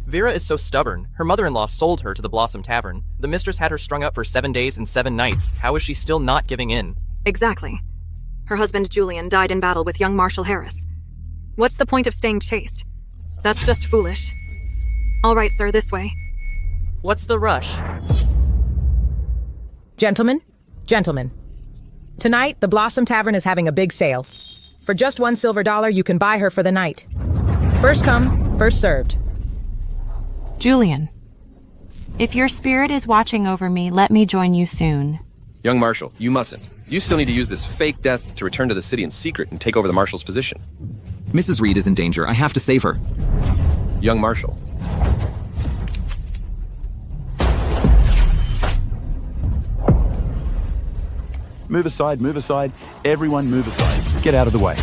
Vera is so stubborn. Her mother-in-law sold her to the Blossom Tavern. The mistress had her strung up for 7 days and 7 nights. How is she still not giving in? Exactly. Her husband Julian died in battle with young Marshal Harris. What's the point of staying chaste? That's just foolish. All right, sir, this way. What's the rush? Gentlemen. Tonight, the Blossom Tavern is having a big sale. For just $1 silver, you can buy her for the night. First come, first served. Julian, if your spirit is watching over me, let me join you soon. Young Marshal, you mustn't. You still need to use this fake death to return to the city in secret and take over the Marshal's position. Mrs. Reed is in danger. I have to save her. Young Marshal. Move aside. Everyone move aside. Get out of the way.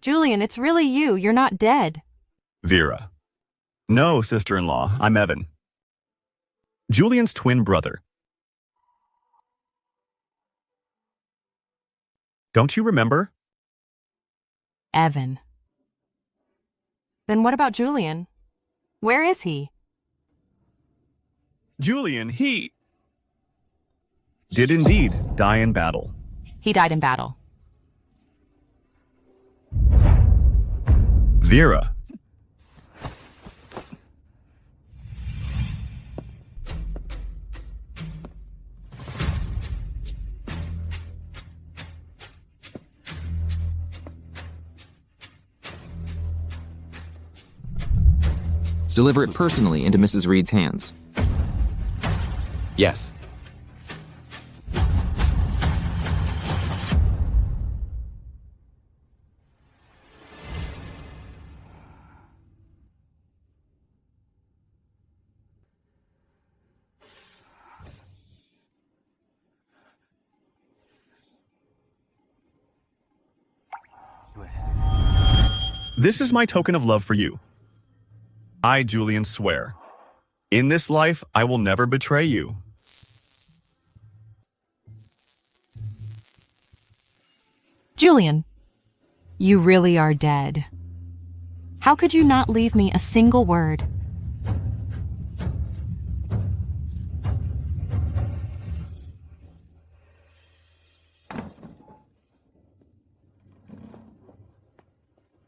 Julian, it's really you. You're not dead. Vera. No, sister-in-law. I'm Evan. Julian's twin brother. Don't you remember? Evan. Then what about Julian? Where is he? Julian, he did indeed die in battle. He died in battle. Vera. Deliver it personally into Mrs. Reed's hands. Yes. This is my token of love for you. I, Julian, swear. In this life, I will never betray you. Julian, you really are dead. How could you not leave me a single word?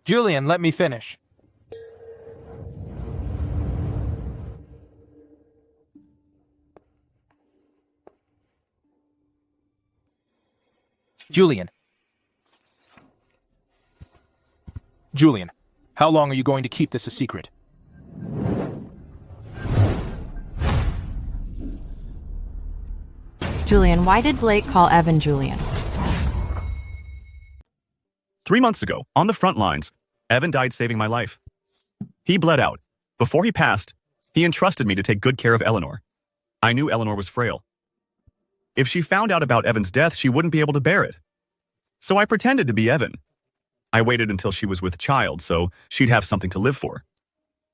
Julian, let me finish. Julian, how long are you going to keep this a secret? Julian, why did Blake call Evan Julian? 3 months ago, on the front lines, Evan died saving my life. He bled out. Before he passed, he entrusted me to take good care of Eleanor. I knew Eleanor was frail. If she found out about Evan's death, she wouldn't be able to bear it. So I pretended to be Evan. I waited until she was with child, so she'd have something to live for.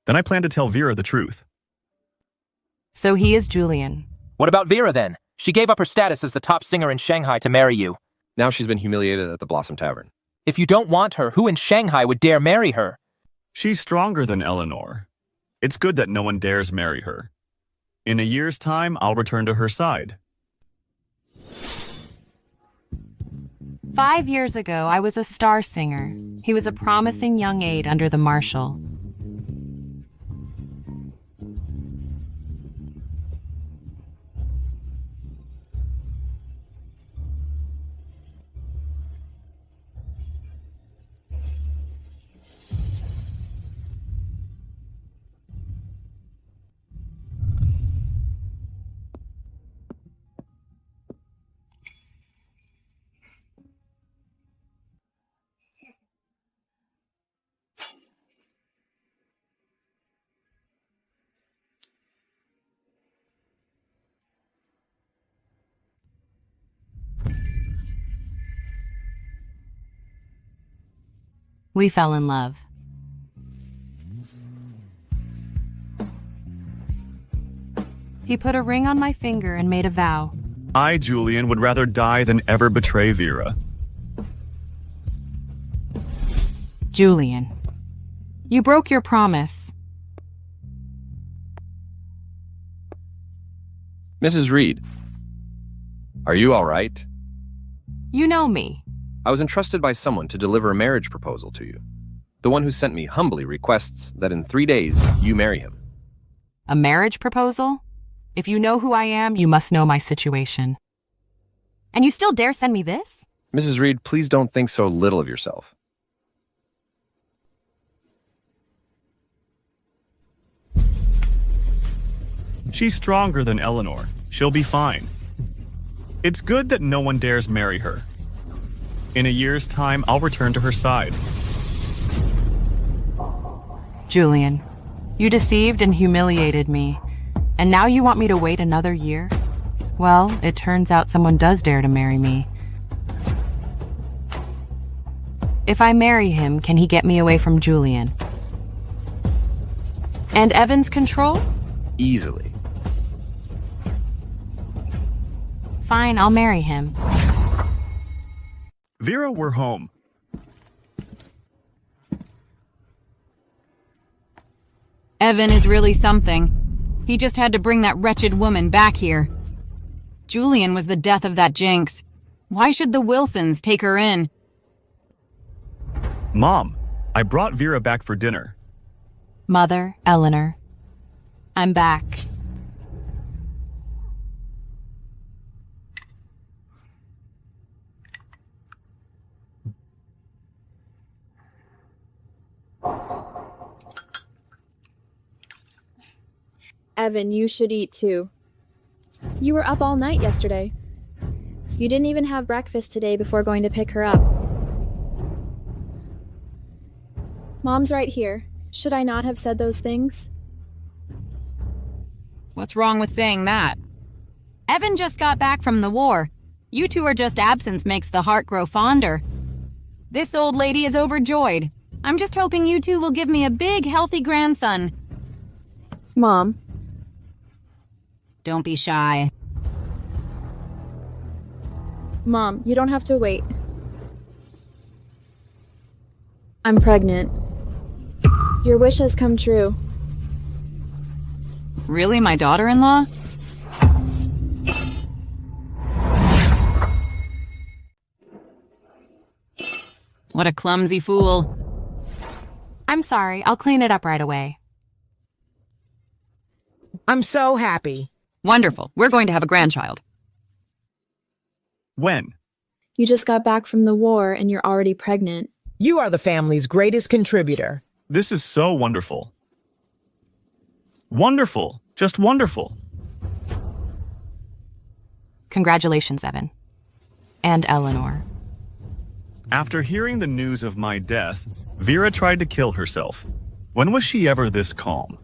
Then I planned to tell Vera the truth. So he is Julian. What about Vera then? She gave up her status as the top singer in Shanghai to marry you. Now she's been humiliated at the Blossom Tavern. If you don't want her, who in Shanghai would dare marry her? She's stronger than Eleanor. It's good that no one dares marry her. In a year's time, I'll return to her side. 5 years ago, I was a star singer. He was a promising young aide under the marshal. We fell in love. He put a ring on my finger and made a vow. I, Julian, would rather die than ever betray Vera. Julian, you broke your promise. Mrs. Reed, are you all right? You know me. I was entrusted by someone to deliver a marriage proposal to you. The one who sent me humbly requests that in 3 days you marry him. A marriage proposal? If you know who I am, you must know my situation. And you still dare send me this? Mrs. Reed, please don't think so little of yourself. She's stronger than Eleanor. She'll be fine. It's good that no one dares marry her. In a year's time, I'll return to her side. Julian, you deceived and humiliated me. And now you want me to wait another year? Well, it turns out someone does dare to marry me. If I marry him, can he get me away from Julian? And Evan's control? Easily. Fine, I'll marry him. Vera, we're home. Evan is really something. He just had to bring that wretched woman back here. Julian was the death of that jinx. Why should the Wilsons take her in? Mom, I brought Vera back for dinner. Mother, Eleanor, I'm back. Evan, you should eat too. You were up all night yesterday. You didn't even have breakfast today before going to pick her up. Mom's right here. Should I not have said those things? What's wrong with saying that? Evan just got back from the war. You two are just absence makes the heart grow fonder. This old lady is overjoyed. I'm just hoping you two will give me a big, healthy grandson. Mom. Don't be shy. Mom, you don't have to wait. I'm pregnant. Your wish has come true. Really, my daughter-in-law? What a clumsy fool. I'm sorry, I'll clean it up right away. I'm so happy. Wonderful. We're going to have a grandchild. When? You just got back from the war and you're already pregnant. You are the family's greatest contributor. This is so wonderful. Wonderful. Just wonderful. Congratulations, Evan. And Eleanor. After hearing the news of my death, Vera tried to kill herself. When was she ever this calm?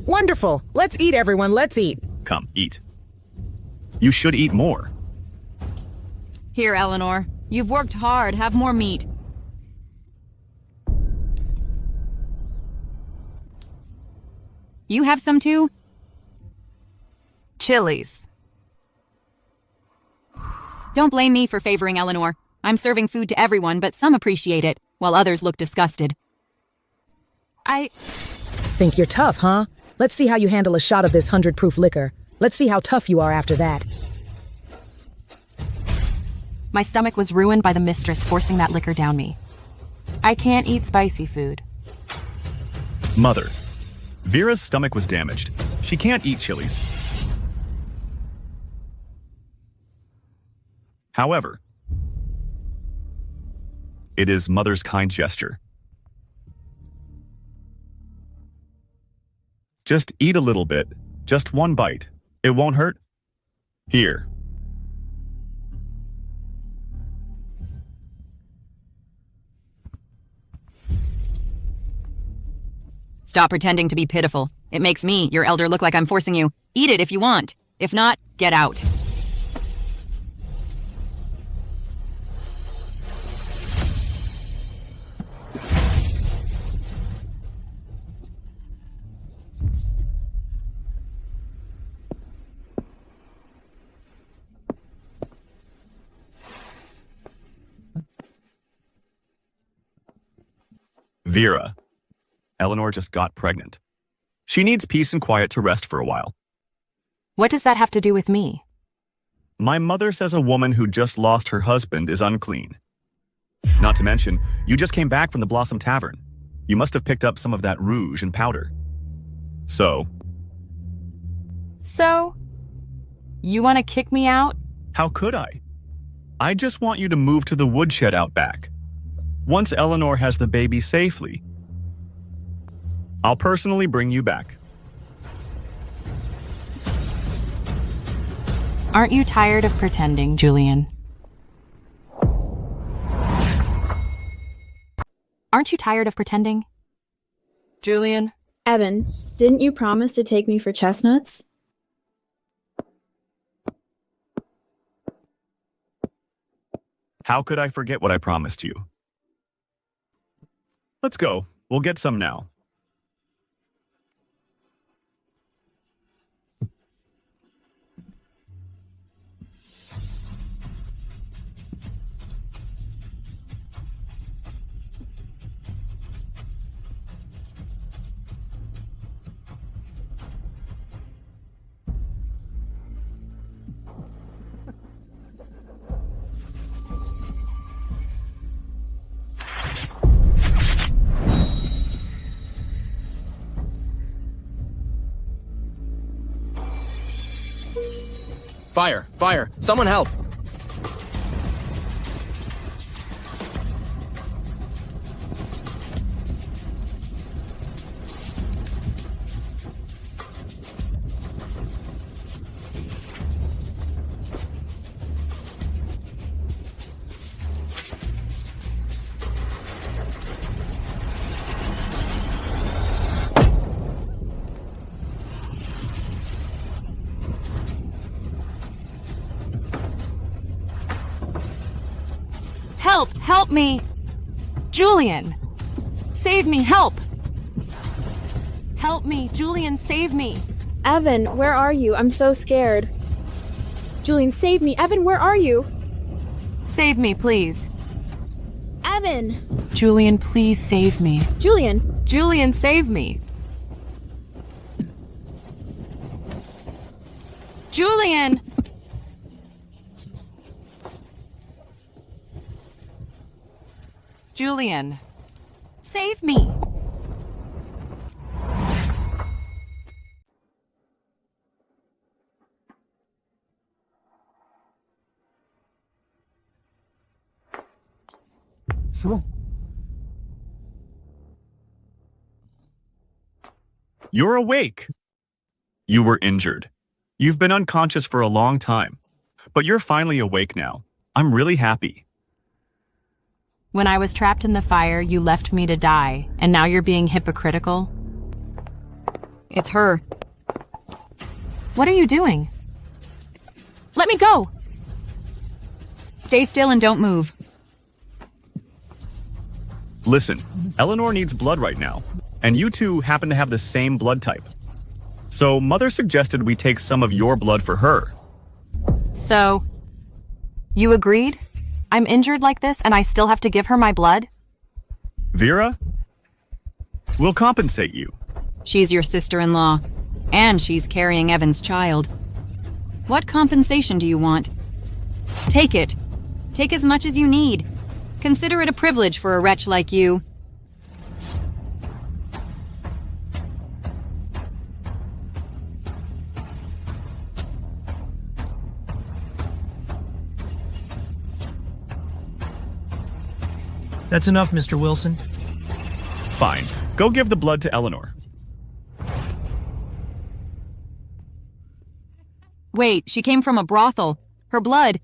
Wonderful. Let's eat, everyone. Let's eat. Come, eat. You should eat more. Here, Eleanor. You've worked hard. Have more meat. You have some too? Chilies. Don't blame me for favoring Eleanor. I'm serving food to everyone, but some appreciate it, while others look disgusted. Think you're tough, huh? Let's see how you handle a shot of this 100-proof liquor. Let's see how tough you are after that. My stomach was ruined by the mistress forcing that liquor down me. I can't eat spicy food. Mother, Vera's stomach was damaged. She can't eat chilies. However, it is Mother's kind gesture. Just eat a little bit. Just one bite. It won't hurt. Here. Stop pretending to be pitiful. It makes me, your elder, look like I'm forcing you. Eat it if you want. If not, get out. Vera. Eleanor just got pregnant. She needs peace and quiet to rest for a while. What does that have to do with me? My mother says a woman who just lost her husband is unclean. Not to mention, you just came back from the Blossom Tavern. You must have picked up some of that rouge and powder. So? You want to kick me out? How could I? I just want you to move to the woodshed out back. Once Eleanor has the baby safely, I'll personally bring you back. Aren't you tired of pretending, Julian? Aren't you tired of pretending? Julian? Evan, didn't you promise to take me for chestnuts? How could I forget what I promised you? Let's go. We'll get some now. Fire! Fire! Someone help! Help me! Julian! Save me, help! Help me, Julian, save me! Evan, where are you? I'm so scared. Julian, save me. Evan, where are you? Save me, please. Evan! Julian, please save me. Julian! Julian, save me. Julian! Julian, save me. You're awake. You were injured. You've been unconscious for a long time, but you're finally awake now. I'm really happy. When I was trapped in the fire, you left me to die, and now you're being hypocritical? It's her. What are you doing? Let me go! Stay still and don't move. Listen, Eleanor needs blood right now, and you two happen to have the same blood type. So Mother suggested we take some of your blood for her. So, you agreed? I'm injured like this and I still have to give her my blood? Vera? We'll compensate you. She's your sister-in-law, and she's carrying Evan's child. What compensation do you want? Take it. Take as much as you need. Consider it a privilege for a wretch like you. That's enough, Mr. Wilson. Fine. Go give the blood to Eleanor. Wait, she came from a brothel. Her blood.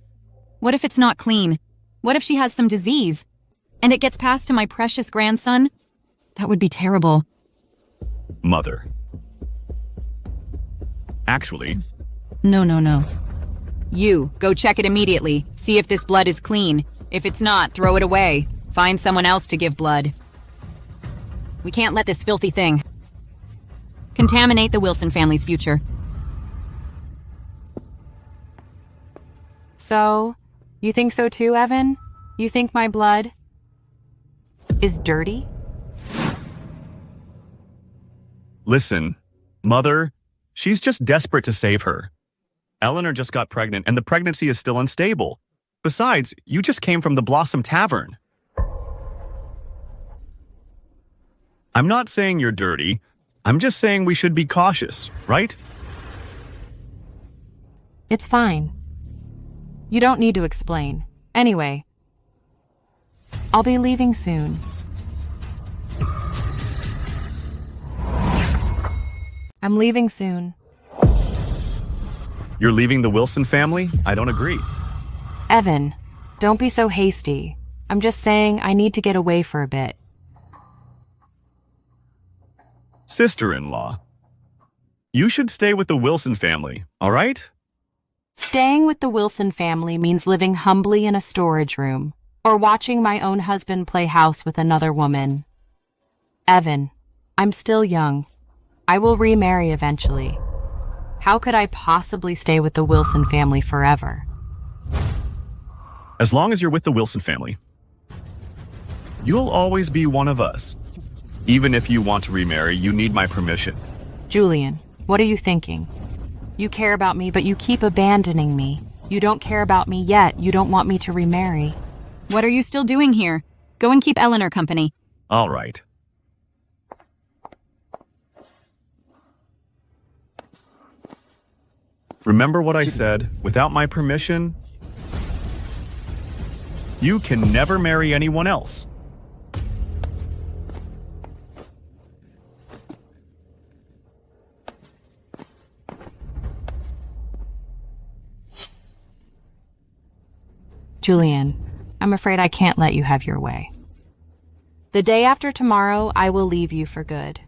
What if it's not clean? What if she has some disease? And it gets passed to my precious grandson? That would be terrible. Mother. Actually... No. You, go check it immediately. See if this blood is clean. If it's not, throw it away. Find someone else to give blood. We can't let this filthy thing contaminate the Wilson family's future. So, you think so too, Evan? You think my blood is dirty? Listen, Mother, she's just desperate to save her. Eleanor just got pregnant and the pregnancy is still unstable. Besides, you just came from the Blossom Tavern. I'm not saying you're dirty. I'm just saying we should be cautious, right? It's fine. You don't need to explain. Anyway, I'll be leaving soon. I'm leaving soon. You're leaving the Wilson family? I don't agree. Evan, don't be so hasty. I'm just saying I need to get away for a bit. Sister-in-law. You should stay with the Wilson family, all right? Staying with the Wilson family means living humbly in a storage room, or watching my own husband play house with another woman. Evan, I'm still young. I will remarry eventually. How could I possibly stay with the Wilson family forever? As long as you're with the Wilson family, you'll always be one of us. Even if you want to remarry, you need my permission. Julian, what are you thinking? You care about me, but you keep abandoning me. You don't care about me yet. You don't want me to remarry. What are you still doing here? Go and keep Eleanor company. All right. Remember what I said? Without my permission, you can never marry anyone else. Julian, I'm afraid I can't let you have your way. The day after tomorrow, I will leave you for good.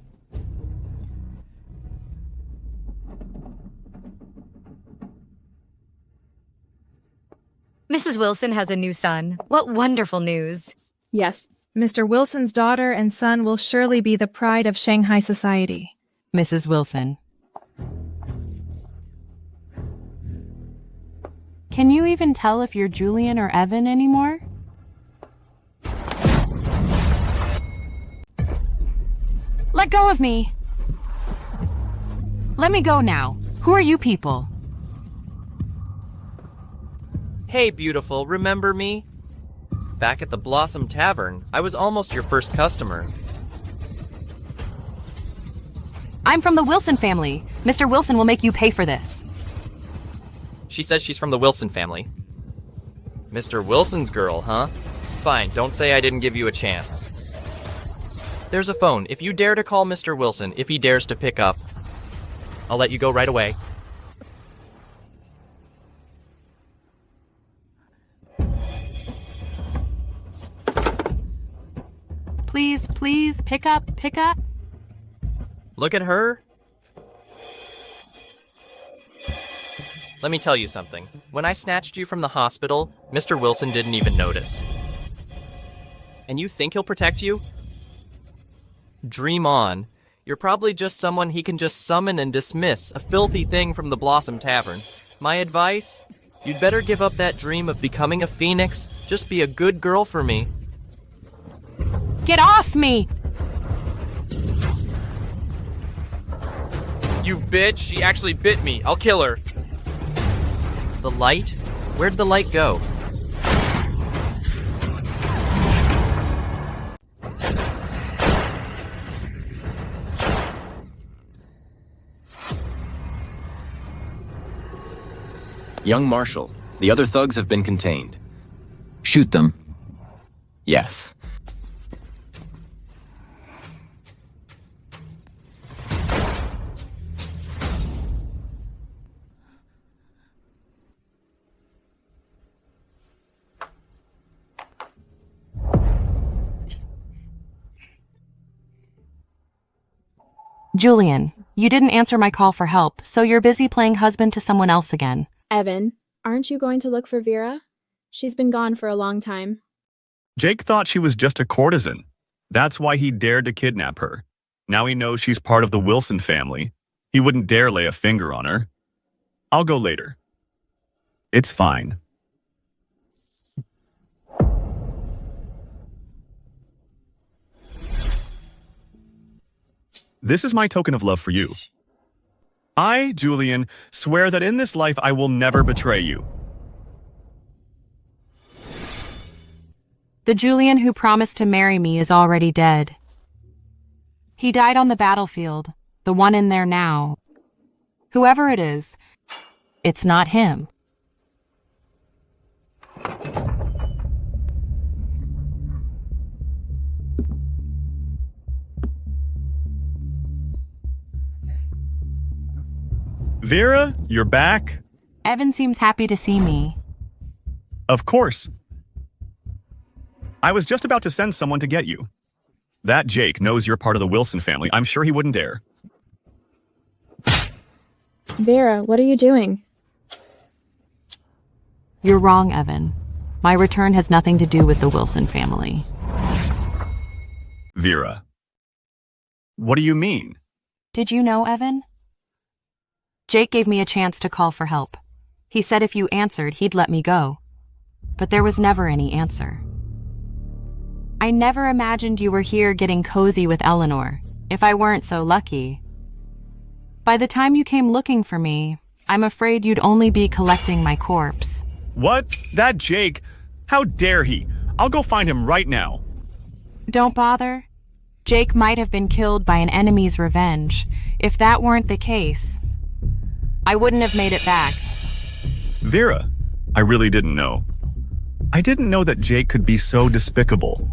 Mrs. Wilson has a new son. What wonderful news. Yes. Mr. Wilson's daughter and son will surely be the pride of Shanghai society. Mrs. Wilson. Can you even tell if you're Julian or Evan anymore? Let go of me! Let me go now. Who are you people? Hey, beautiful, remember me? Back at the Blossom Tavern, I was almost your first customer. I'm from the Wilson family. Mr. Wilson will make you pay for this. She says she's from the Wilson family. Mr. Wilson's girl, huh? Fine, don't say I didn't give you a chance. There's a phone. If you dare to call Mr. Wilson, if he dares to pick up, I'll let you go right away. Please, please, pick up, pick up. Look at her. Let me tell you something. When I snatched you from the hospital, Mr. Wilson didn't even notice. And you think he'll protect you? Dream on. You're probably just someone he can just summon and dismiss, a filthy thing from the Blossom Tavern. My advice? You'd better give up that dream of becoming a phoenix. Just be a good girl for me. Get off me! You bitch, she actually bit me. I'll kill her. The light? Where'd the light go? Young Marshal, the other thugs have been contained. Shoot them. Yes. Julian, you didn't answer my call for help, so you're busy playing husband to someone else again. Evan, aren't you going to look for Vera? She's been gone for a long time. Jake thought she was just a courtesan. That's why he dared to kidnap her. Now he knows she's part of the Wilson family. He wouldn't dare lay a finger on her. I'll go later. It's fine. This is my token of love for you. I, Julian, swear that in this life I will never betray you. The Julian who promised to marry me is already dead. He died on the battlefield, the one in there now. Whoever it is, it's not him. Vera, you're back? Evan seems happy to see me. Of course. I was just about to send someone to get you. That Jake knows you're part of the Wilson family. I'm sure he wouldn't dare. Vera, what are you doing? You're wrong, Evan. My return has nothing to do with the Wilson family. Vera. What do you mean? Did you know, Evan? Jake gave me a chance to call for help. He said if you answered, he'd let me go. But there was never any answer. I never imagined you were here getting cozy with Eleanor, if I weren't so lucky. By the time you came looking for me, I'm afraid you'd only be collecting my corpse. What? That Jake? How dare he? I'll go find him right now. Don't bother. Jake might have been killed by an enemy's revenge. If that weren't the case, I wouldn't have made it back. Vera, I really didn't know. I didn't know that Jake could be so despicable.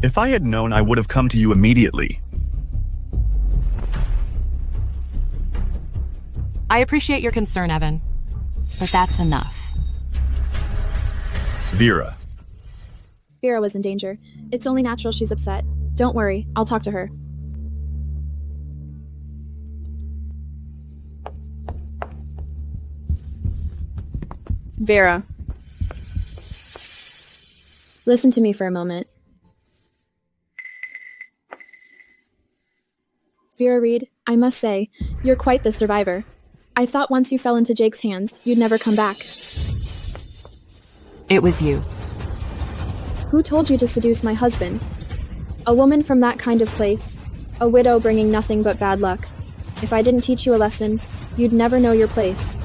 If I had known, I would have come to you immediately. I appreciate your concern, Evan, but that's enough. Vera. Vera was in danger. It's only natural she's upset. Don't worry, I'll talk to her. Vera. Listen to me for a moment. Vera Reed, I must say, you're quite the survivor. I thought once you fell into Jake's hands, you'd never come back. It was you. Who told you to seduce my husband? A woman from that kind of place. A widow bringing nothing but bad luck. If I didn't teach you a lesson, you'd never know your place.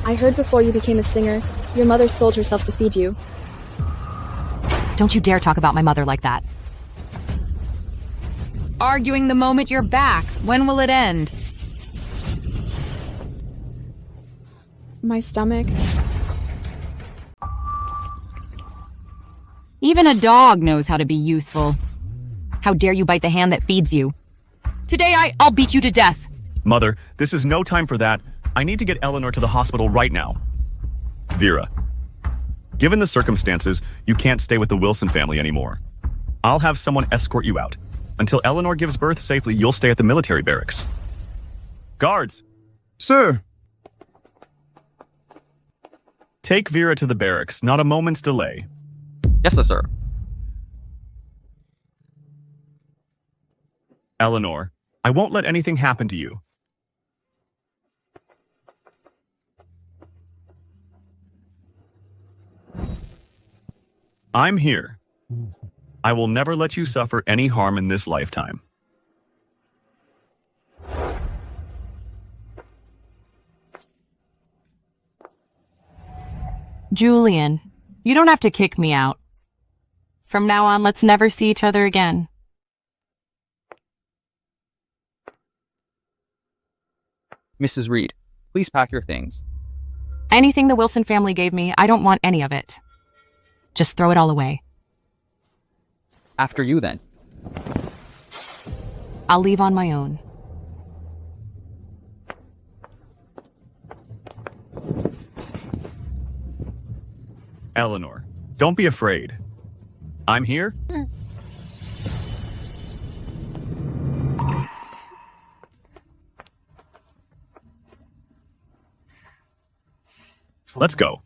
I heard before you became a singer, your mother sold herself to feed you. Don't you dare talk about my mother like that. Arguing the moment you're back. When will it end? My stomach. Even a dog knows how to be useful. How dare you bite the hand that feeds you? Today I'll beat you to death. Mother, this is no time for that. I need to get Eleanor to the hospital right now. Vera. Given the circumstances, you can't stay with the Wilson family anymore. I'll have someone escort you out. Until Eleanor gives birth safely, you'll stay at the military barracks. Guards! Sir! Take Vera to the barracks, not a moment's delay. Yes, sir. Eleanor, I won't let anything happen to you. I'm here. I will never let you suffer any harm in this lifetime. Julian, you don't have to kick me out. From now on, let's never see each other again. Mrs. Reed, please pack your things. Anything the Wilson family gave me, I don't want any of it. Just throw it all away. After you, then. I'll leave on my own. Eleanor, don't be afraid. I'm here. Let's go.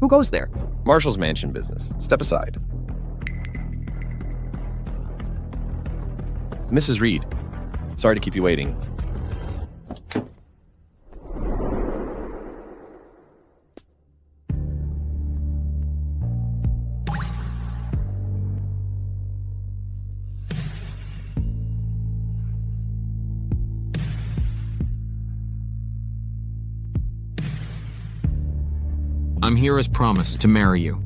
Who goes there? Marshal's mansion business. Step aside. Mrs. Reed, sorry to keep you waiting. I'm here as promised to marry you.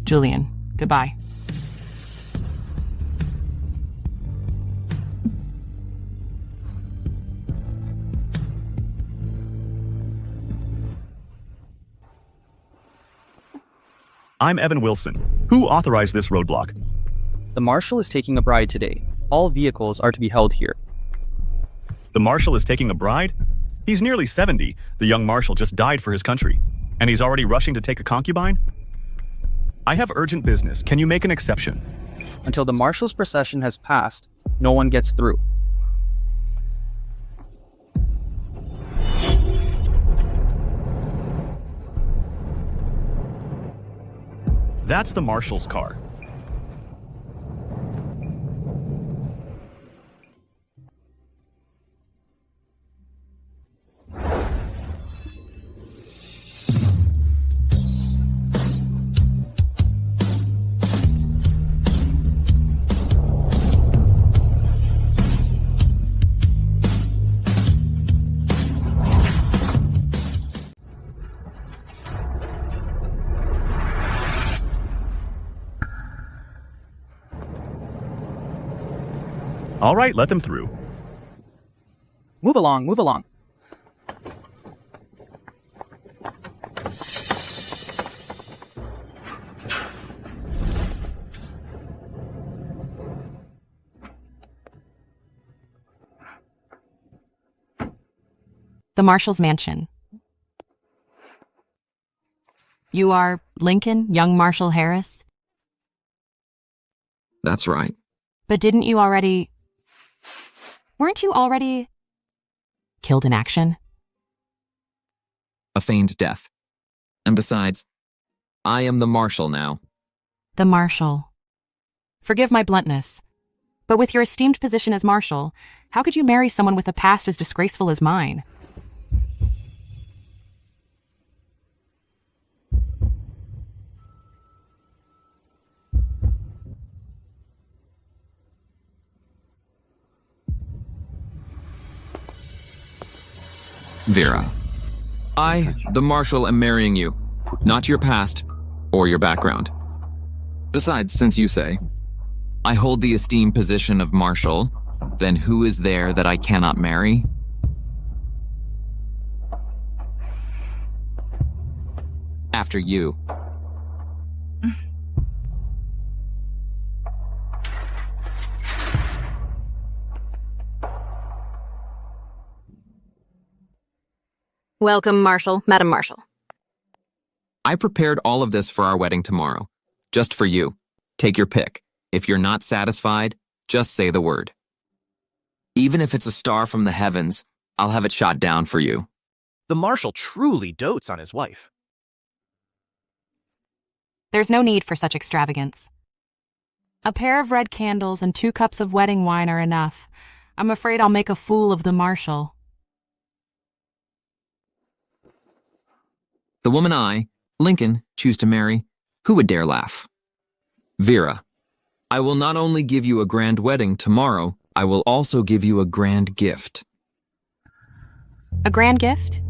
Julian, goodbye. I'm Evan Wilson. Who authorized this roadblock? The marshal is taking a bride today. All vehicles are to be held here. The marshal is taking a bride? He's nearly 70. The young marshal just died for his country. And he's already rushing to take a concubine? I have urgent business. Can you make an exception? Until the marshal's procession has passed, no one gets through. That's the marshal's car. All right, let them through. Move along, move along. The marshal's mansion. You are Lincoln, young Marshal Harris? That's right. But didn't you already... Weren't you already... killed in action? A feigned death. And besides, I am the marshal now. The marshal. Forgive my bluntness, but with your esteemed position as marshal, how could you marry someone with a past as disgraceful as mine? Vera, I, the marshal, am marrying you, not your past or your background. Besides, since you say, I hold the esteemed position of marshal, then who is there that I cannot marry? After you. Welcome, Marshal, Madam Marshal. I prepared all of this for our wedding tomorrow. Just for you. Take your pick. If you're not satisfied, just say the word. Even if it's a star from the heavens, I'll have it shot down for you. The marshal truly dotes on his wife. There's no need for such extravagance. A pair of red candles and 2 cups of wedding wine are enough. I'm afraid I'll make a fool of the marshal. The woman I, Lincoln, choose to marry, who would dare laugh? Vera, I will not only give you a grand wedding tomorrow, I will also give you a grand gift. A grand gift?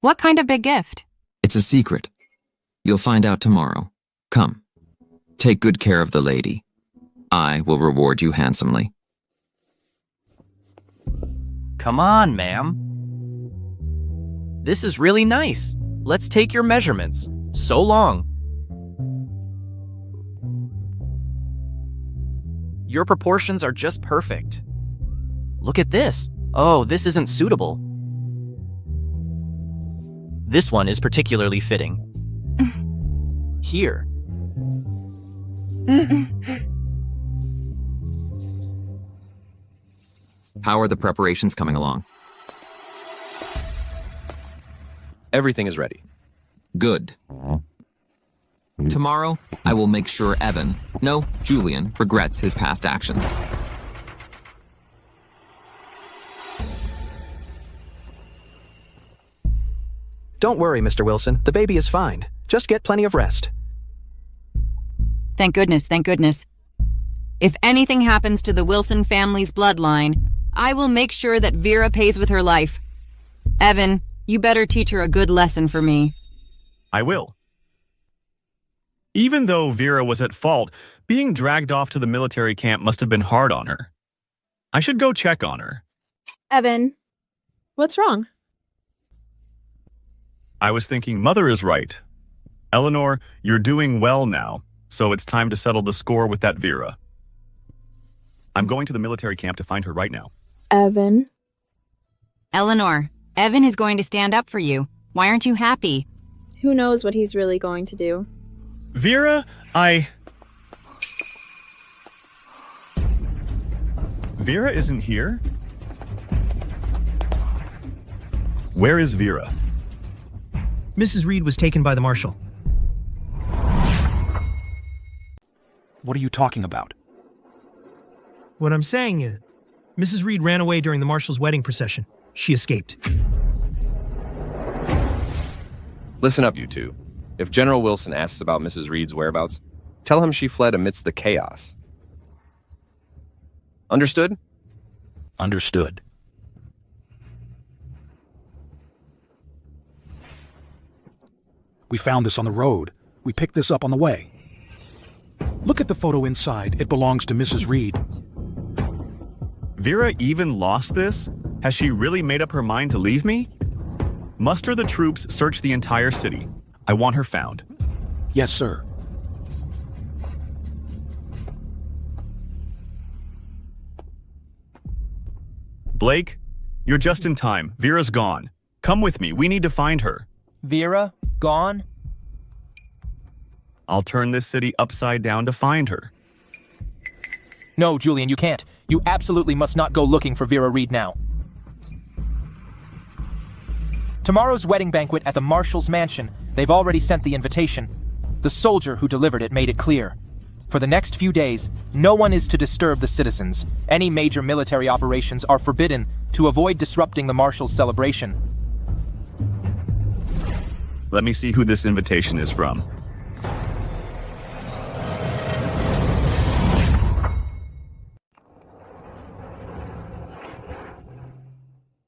What kind of big gift? It's a secret. You'll find out tomorrow. Come, take good care of the lady. I will reward you handsomely. Come on, ma'am. This is really nice. Let's take your measurements. So long. Your proportions are just perfect. Look at this. Oh, this isn't suitable. This one is particularly fitting. Here. How are the preparations coming along? Everything is ready. Good. Tomorrow, I will make sure Julian, regrets his past actions. Don't worry, Mr. Wilson. The baby is fine. Just get plenty of rest. Thank goodness, thank goodness. If anything happens to the Wilson family's bloodline, I will make sure that Vera pays with her life. Evan, you better teach her a good lesson for me. I will. Even though Vera was at fault, being dragged off to the military camp must have been hard on her. I should go check on her. Evan, what's wrong? I was thinking Mother is right. Eleanor, you're doing well now, so it's time to settle the score with that Vera. I'm going to the military camp to find her right now. Evan? Eleanor, Evan is going to stand up for you. Why aren't you happy? Who knows what he's really going to do? Vera, Vera isn't here? Where is Vera? Mrs. Reed was taken by the marshal. What are you talking about? What I'm saying is, Mrs. Reed ran away during the marshal's wedding procession. She escaped. Listen up, you two. If General Wilson asks about Mrs. Reed's whereabouts, tell him she fled amidst the chaos. Understood? Understood. We found this on the road. We picked this up on the way. Look at the photo inside. It belongs to Mrs. Reed. Vera even lost this? Has she really made up her mind to leave me? Muster the troops, search the entire city. I want her found. Yes, sir. Blake, you're just in time. Vera's gone. Come with me. We need to find her. Vera? Gone? I'll turn this city upside down to find her. No, Julian, you can't. You absolutely must not go looking for Vera Reed now. Tomorrow's wedding banquet at the marshal's mansion. They've already sent the invitation. The soldier who delivered it made it clear. For the next few days, no one is to disturb the citizens. Any major military operations are forbidden to avoid disrupting the marshal's celebration. Let me see who this invitation is from.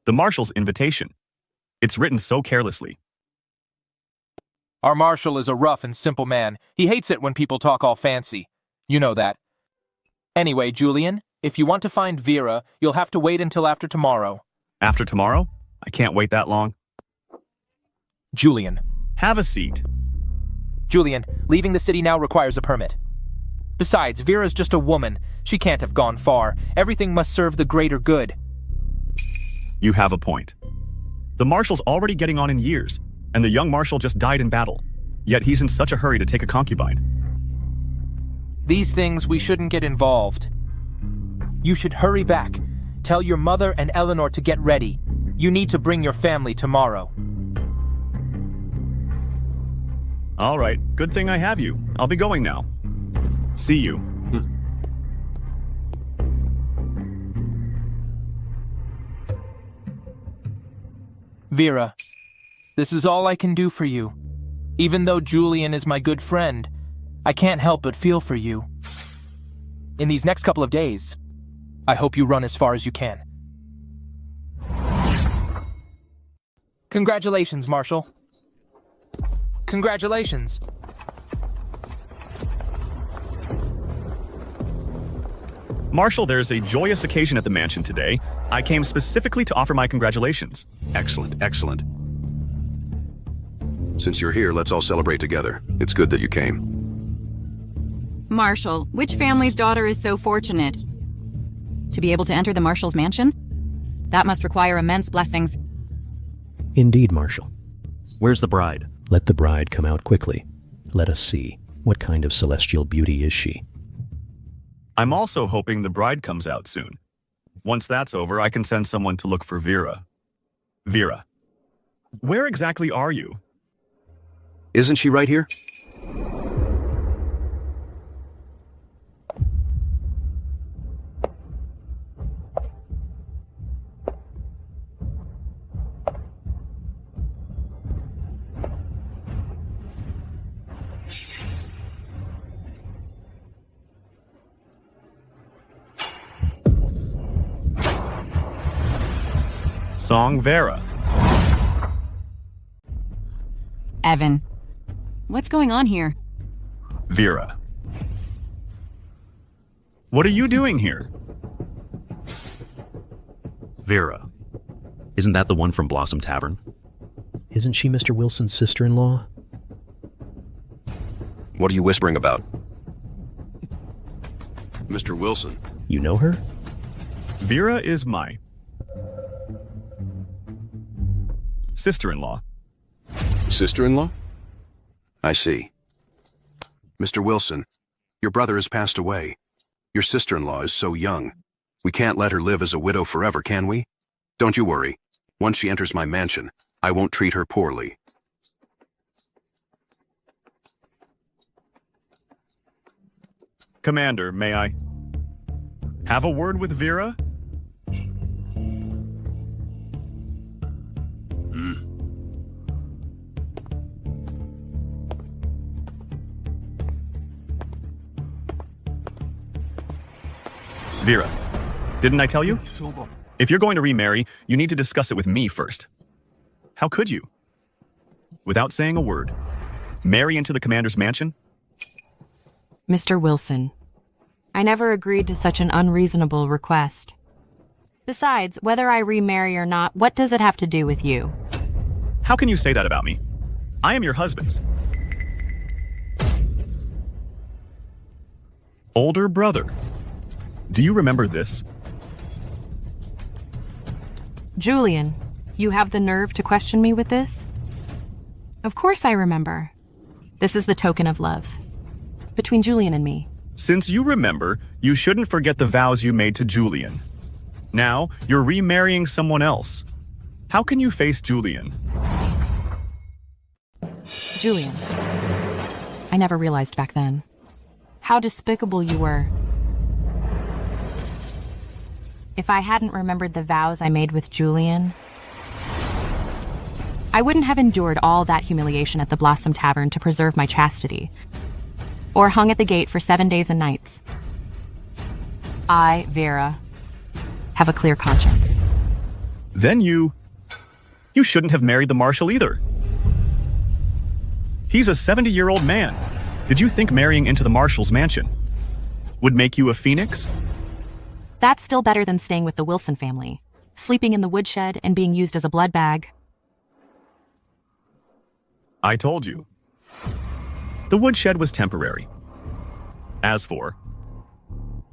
The marshal's invitation. It's written so carelessly. Our marshal is a rough and simple man. He hates it when people talk all fancy. You know that. Anyway, Julian, if you want to find Vera, you'll have to wait until after tomorrow. After tomorrow? I can't wait that long. Julian. Have a seat. Julian, leaving the city now requires a permit. Besides, Vera's just a woman. She can't have gone far. Everything must serve the greater good. You have a point. The marshal's already getting on in years, and the young marshal just died in battle. Yet he's in such a hurry to take a concubine. These things we shouldn't get involved. You should hurry back. Tell your mother and Eleanor to get ready. You need to bring your family tomorrow. All right, good thing I have you. I'll be going now. See you. Vera, this is all I can do for you. Even though Julian is my good friend, I can't help but feel for you. In these next couple of days, I hope you run as far as you can. Congratulations, Marshal. Congratulations. Marshal, there's a joyous occasion at the mansion today. I came specifically to offer my congratulations. Excellent, excellent. Since you're here, let's all celebrate together. It's good that you came. Marshal, which family's daughter is so fortunate? To be able to enter the marshal's mansion? That must require immense blessings. Indeed, Marshal. Where's the bride? Let the bride come out quickly. Let us see. What kind of celestial beauty is she? I'm also hoping the bride comes out soon. Once that's over, I can send someone to look for Vera. Vera, where exactly are you? Isn't she right here? Song Vera. Evan, what's going on here? Vera. What are you doing here? Vera. Isn't that the one from Blossom Tavern? Isn't she Mr. Wilson's sister-in-law? What are you whispering about? Mr. Wilson. You know her? Vera is my sister-in-law. Sister-in-law? I see. Mr. Wilson, your brother has passed away. Your sister-in-law is so young. We can't let her live as a widow forever, can we? Don't you worry. Once she enters my mansion, I won't treat her poorly. Commander, may I have a word with Vera? Vera, didn't I tell you? If you're going to remarry, you need to discuss it with me first. How could you? Without saying a word, marry into the commander's mansion? Mr. Wilson, I never agreed to such an unreasonable request. Besides, whether I remarry or not, what does it have to do with you? How can you say that about me? I am your husband's older brother. Do you remember this? Julian, you have the nerve to question me with this? Of course I remember. This is the token of love. Between Julian and me. Since you remember, you shouldn't forget the vows you made to Julian. Now, you're remarrying someone else. How can you face Julian? Julian. I never realized back then how despicable you were. If I hadn't remembered the vows I made with Julian, I wouldn't have endured all that humiliation at the Blossom Tavern to preserve my chastity, or hung at the gate for 7 days and nights. I, Vera, have a clear conscience. Then you shouldn't have married the marshal either. He's a 70-year-old man. Did you think marrying into the marshal's mansion would make you a phoenix? That's still better than staying with the Wilson family, sleeping in the woodshed and being used as a blood bag. I told you. The woodshed was temporary. As for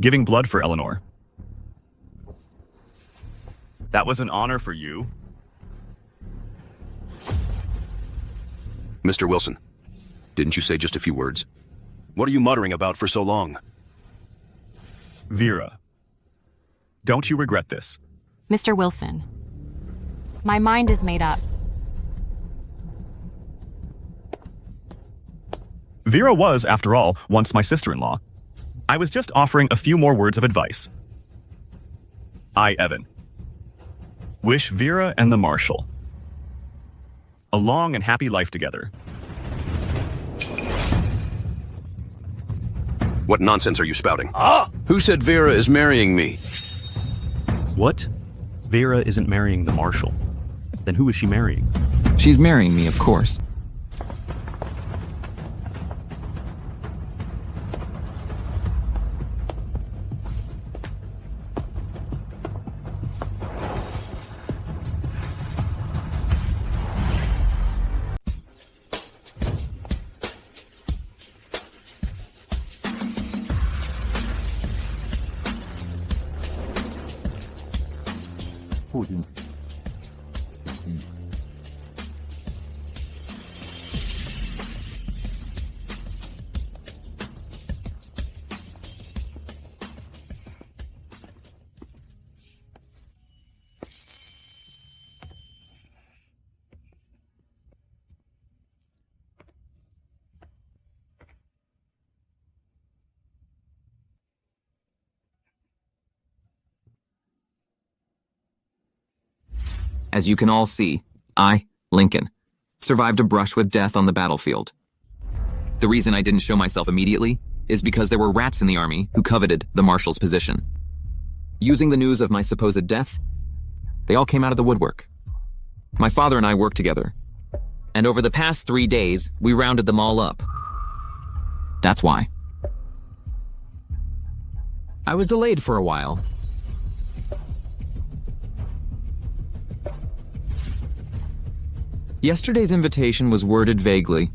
giving blood for Eleanor, that was an honor for you. Mr. Wilson, didn't you say just a few words? What are you muttering about for so long? Vera, don't you regret this? Mr. Wilson, my mind is made up. Vera was, after all, once my sister-in-law. I was just offering a few more words of advice. I, Evan, wish Vera and the marshal a long and happy life together. What nonsense are you spouting? Who said Vera is marrying me? What? Vera isn't marrying the marshal. Then who is she marrying? She's marrying me, of course. As you can all see, I, Lincoln, survived a brush with death on the battlefield. The reason I didn't show myself immediately is because there were rats in the army who coveted the marshal's position. Using the news of my supposed death, they all came out of the woodwork. My father and I worked together, and over the past 3 days, we rounded them all up. That's why. I was delayed for a while. Yesterday's invitation was worded vaguely.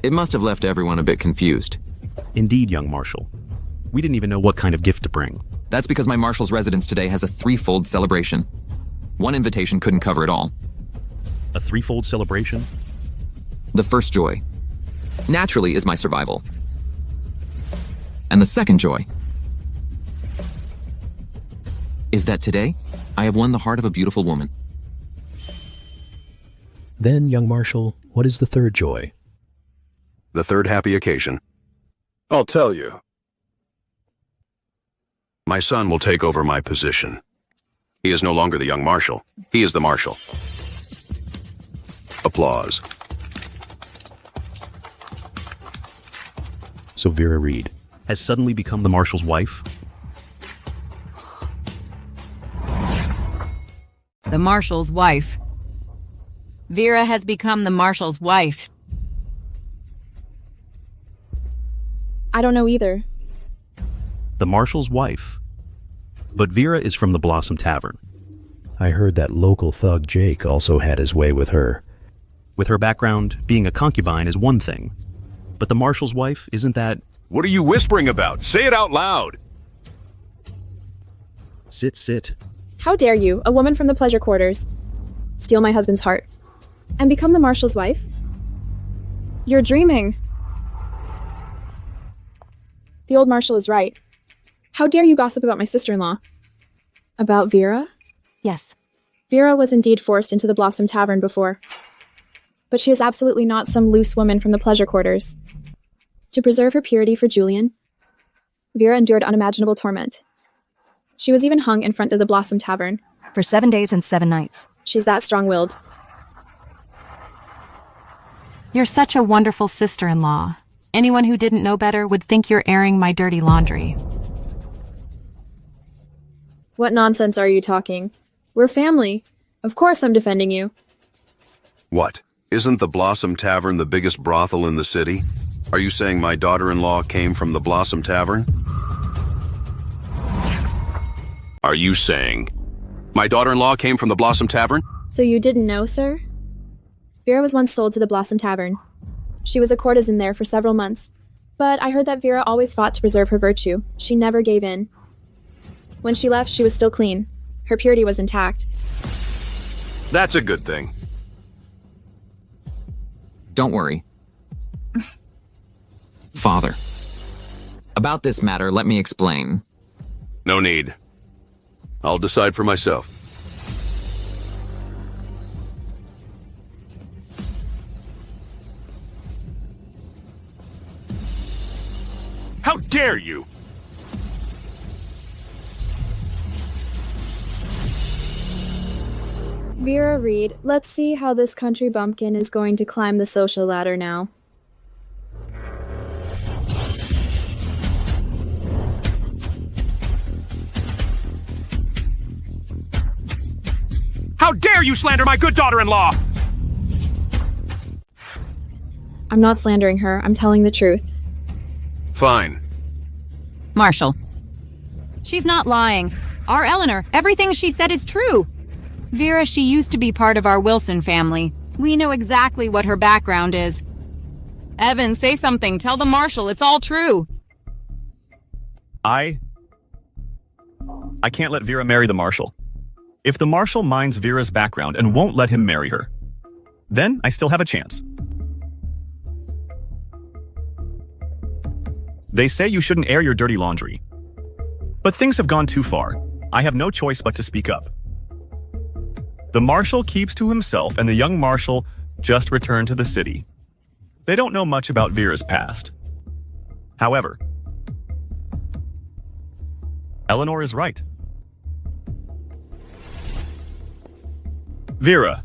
It must have left everyone a bit confused. Indeed, young Marshal. We didn't even know what kind of gift to bring. That's because my marshal's residence today has a threefold celebration. One invitation couldn't cover it all. A threefold celebration? The first joy, naturally, is my survival. And the second joy is that today, I have won the heart of a beautiful woman. Then, young Marshal, what is the third joy? The third happy occasion. I'll tell you. My son will take over my position. He is no longer the young marshal. He is the marshal. Applause. So Vera Reed has suddenly become the marshal's wife? The marshal's wife. Vera has become the marshal's wife. I don't know either. The marshal's wife. But Vera is from the Blossom Tavern. I heard that local thug Jake also had his way with her. With her background, being a concubine is one thing. But the marshal's wife, isn't that... What are you whispering about? Say it out loud! Sit. How dare you, a woman from the pleasure quarters, steal my husband's heart and become the marshal's wife? You're dreaming. The old marshal is right. How dare you gossip about my sister-in-law? About Vera? Yes. Vera was indeed forced into the Blossom Tavern before. But she is absolutely not some loose woman from the pleasure quarters. To preserve her purity for Julian, Vera endured unimaginable torment. She was even hung in front of the Blossom Tavern. For 7 days and 7 nights. She's that strong-willed. You're such a wonderful sister-in-law. Anyone who didn't know better would think you're airing my dirty laundry. What nonsense are you talking? We're family. Of course I'm defending you. What? Isn't the Blossom Tavern the biggest brothel in the city? Are you saying my daughter-in-law came from the Blossom Tavern? Are you saying my daughter-in-law came from the Blossom Tavern? So you didn't know, sir? Vera was once sold to the Blossom Tavern. She was a courtesan there for several months. But I heard that Vera always fought to preserve her virtue. She never gave in. When she left, she was still clean. Her purity was intact. That's a good thing. Don't worry. Father. About this matter, let me explain. No need. I'll decide for myself. How dare you! Vera Reed, let's see how this country bumpkin is going to climb the social ladder now. How dare you slander my good daughter-in-law! I'm not slandering her, I'm telling the truth. Fine. Marshal. She's not lying. Our Eleanor, everything she said is true. Vera, she used to be part of our Wilson family. We know exactly what her background is. Evan, say something. Tell the marshal it's all true. I can't let Vera marry the marshal. If the marshal minds Vera's background and won't let him marry her, then I still have a chance. They say you shouldn't air your dirty laundry. But things have gone too far. I have no choice but to speak up. The marshal keeps to himself, and the young marshal just returned to the city. They don't know much about Vera's past. However, Eleanor is right. Vera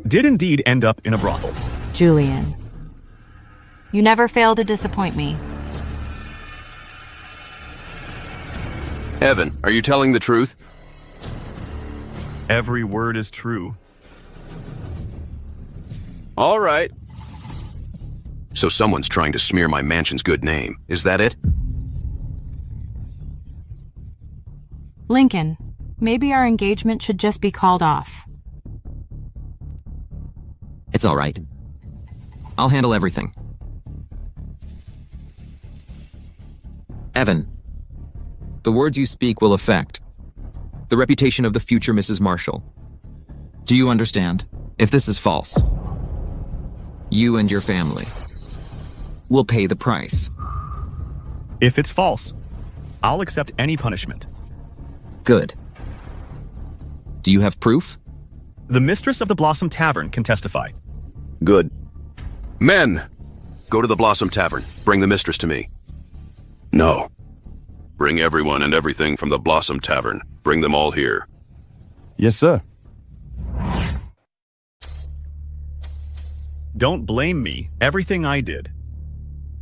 did indeed end up in a brothel. Julian, you never fail to disappoint me. Evan, are you telling the truth? Every word is true. All right. So someone's trying to smear my mansion's good name. Is that it? Lincoln, maybe our engagement should just be called off. It's all right. I'll handle everything. Evan, the words you speak will affect the reputation of the future Mrs. Marshall. Do you understand? If this is false, you and your family will pay the price. If it's false, I'll accept any punishment. Good. Do you have proof? The mistress of the Blossom Tavern can testify. Good. Men! Go to the Blossom Tavern. Bring the mistress to me. No. Bring everyone and everything from the Blossom Tavern. Bring them all here. Yes, sir. Don't blame me. Everything I did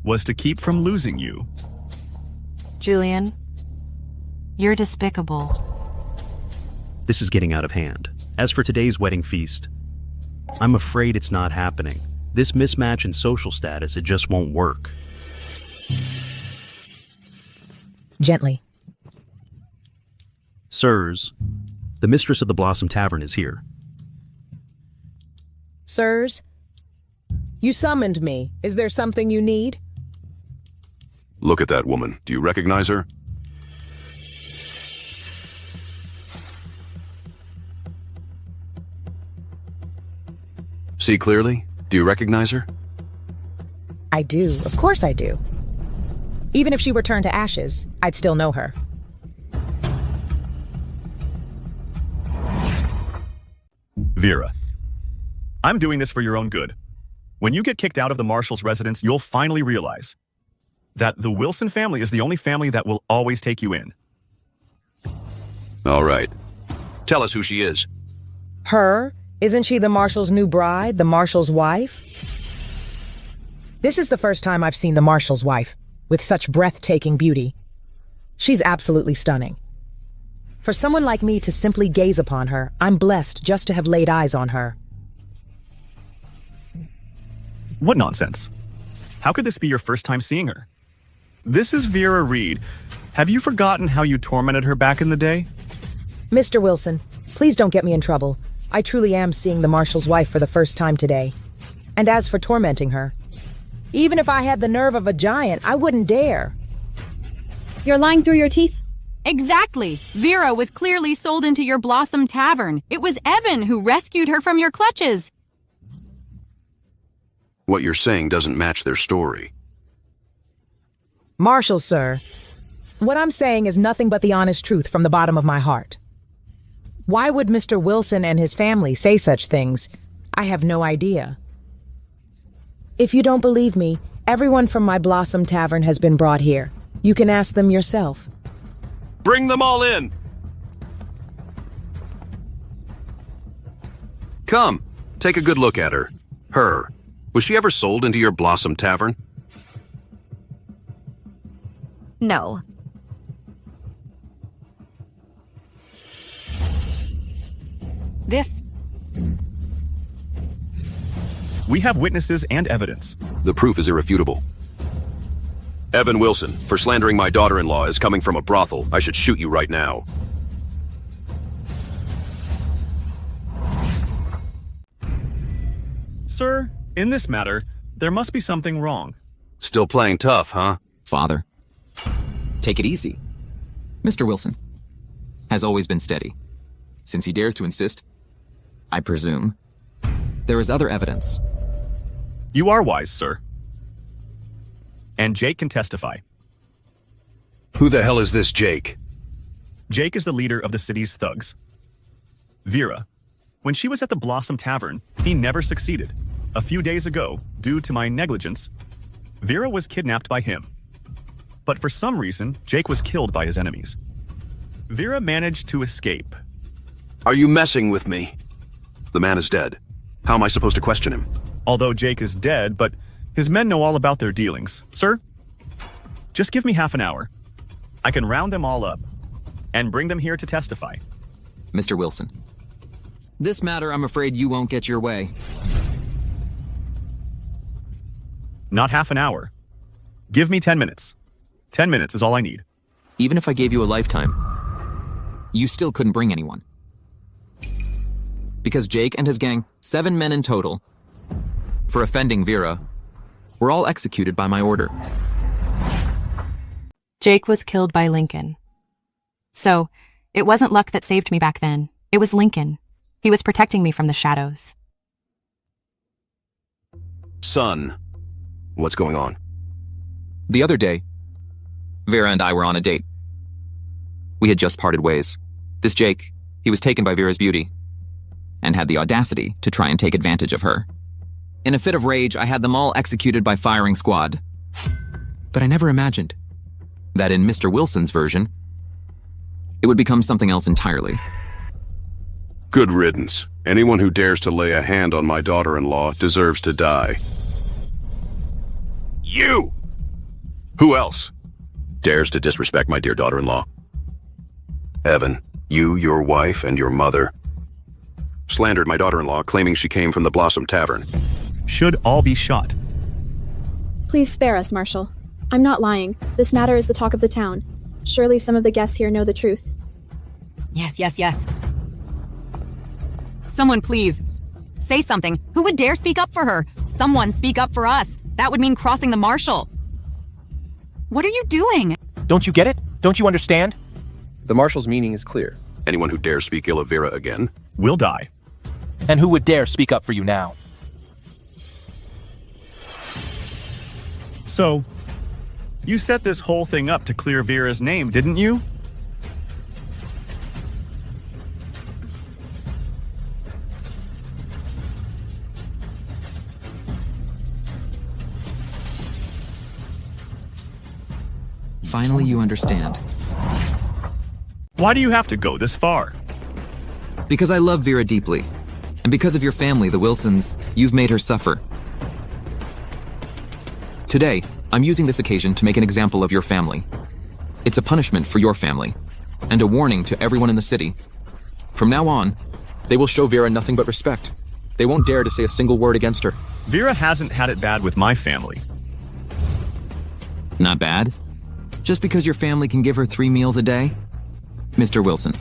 was to keep from losing you. Julian, you're despicable. This is getting out of hand. As for today's wedding feast, I'm afraid it's not happening. This mismatch in social status, it just won't work. Gently. Sirs, the mistress of the Blossom Tavern is here. Sirs, you summoned me. Is there something you need? Look at that woman. Do you recognize her? See clearly? Do you recognize her? I do. Of course I do. Even if she were turned to ashes, I'd still know her. Vera, I'm doing this for your own good. When you get kicked out of the Marshal's residence, you'll finally realize that the Wilson family is the only family that will always take you in. All right. Tell us who she is. Her? Isn't she the Marshal's new bride, the Marshal's wife? This is the first time I've seen the Marshal's wife with such breathtaking beauty. She's absolutely stunning. For someone like me to simply gaze upon her, I'm blessed just to have laid eyes on her. What nonsense. How could this be your first time seeing her? This is Vera Reed. Have you forgotten how you tormented her back in the day? Mr. Wilson, please don't get me in trouble. I truly am seeing the Marshal's wife for the first time today. And as for tormenting her, even if I had the nerve of a giant, I wouldn't dare. You're lying through your teeth? Exactly. Vera was clearly sold into your Blossom Tavern. It was Evan who rescued her from your clutches. What you're saying doesn't match their story. Marshal, sir, what I'm saying is nothing but the honest truth from the bottom of my heart. Why would Mr. Wilson and his family say such things? I have no idea. If you don't believe me, everyone from my Blossom Tavern has been brought here. You can ask them yourself. Bring them all in! Come, take a good look at her. Her. Was she ever sold into your Blossom Tavern? No. This... We have witnesses and evidence. The proof is irrefutable. Evan Wilson, for slandering my daughter-in-law as coming from a brothel. I should shoot you right now. Sir, in this matter, there must be something wrong. Still playing tough, huh? Father, take it easy. Mr. Wilson has always been steady. Since he dares to insist, I presume, there is other evidence. You are wise, sir. And Jake can testify. Who the hell is this Jake? Jake is the leader of the city's thugs. Vera, when she was at the Blossom Tavern, he never succeeded. A few days ago, due to my negligence, Vera was kidnapped by him. But for some reason, Jake was killed by his enemies. Vera managed to escape. Are you messing with me? The man is dead. How am I supposed to question him? Although Jake is dead, but his men know all about their dealings. Sir, just give me half an hour. I can round them all up and bring them here to testify. Mr. Wilson, this matter, I'm afraid you won't get your way. Not half an hour. Give me 10 minutes. 10 minutes is all I need. Even if I gave you a lifetime, you still couldn't bring anyone. Because Jake and his gang, 7 men in total, for offending Vera, were all executed by my order. Jake was killed by Lincoln. So, it wasn't luck that saved me back then. It was Lincoln. He was protecting me from the shadows. Son, what's going on? The other day, Vera and I were on a date. We had just parted ways. This Jake, he was taken by Vera's beauty and had the audacity to try and take advantage of her. In a fit of rage, I had them all executed by firing squad. But I never imagined that in Mr. Wilson's version, it would become something else entirely. Good riddance. Anyone who dares to lay a hand on my daughter-in-law deserves to die. You! Who else dares to disrespect my dear daughter-in-law? Evan, you, your wife, and your mother slandered my daughter-in-law, claiming she came from the Blossom Tavern. Should all be shot. Please spare us, Marshal. I'm not lying. This matter is the talk of the town. Surely some of the guests here know the truth. Yes, yes, yes. Someone please. Say something. Who would dare speak up for her? Someone speak up for us. That would mean crossing the marshal. What are you doing? Don't you get it? Don't you understand? The marshal's meaning is clear. Anyone who dares speak ill of Vera again will die. And who would dare speak up for you now? So, you set this whole thing up to clear Vera's name, didn't you? Finally, you understand. Why do you have to go this far? Because I love Vera deeply. And because of your family, the Wilsons, you've made her suffer. Today, I'm using this occasion to make an example of your family. It's a punishment for your family, and a warning to everyone in the city. From now on, they will show Vera nothing but respect. They won't dare to say a single word against her. Vera hasn't had it bad with my family. Not bad? Just because your family can give her 3 meals a day? Mr. Wilson,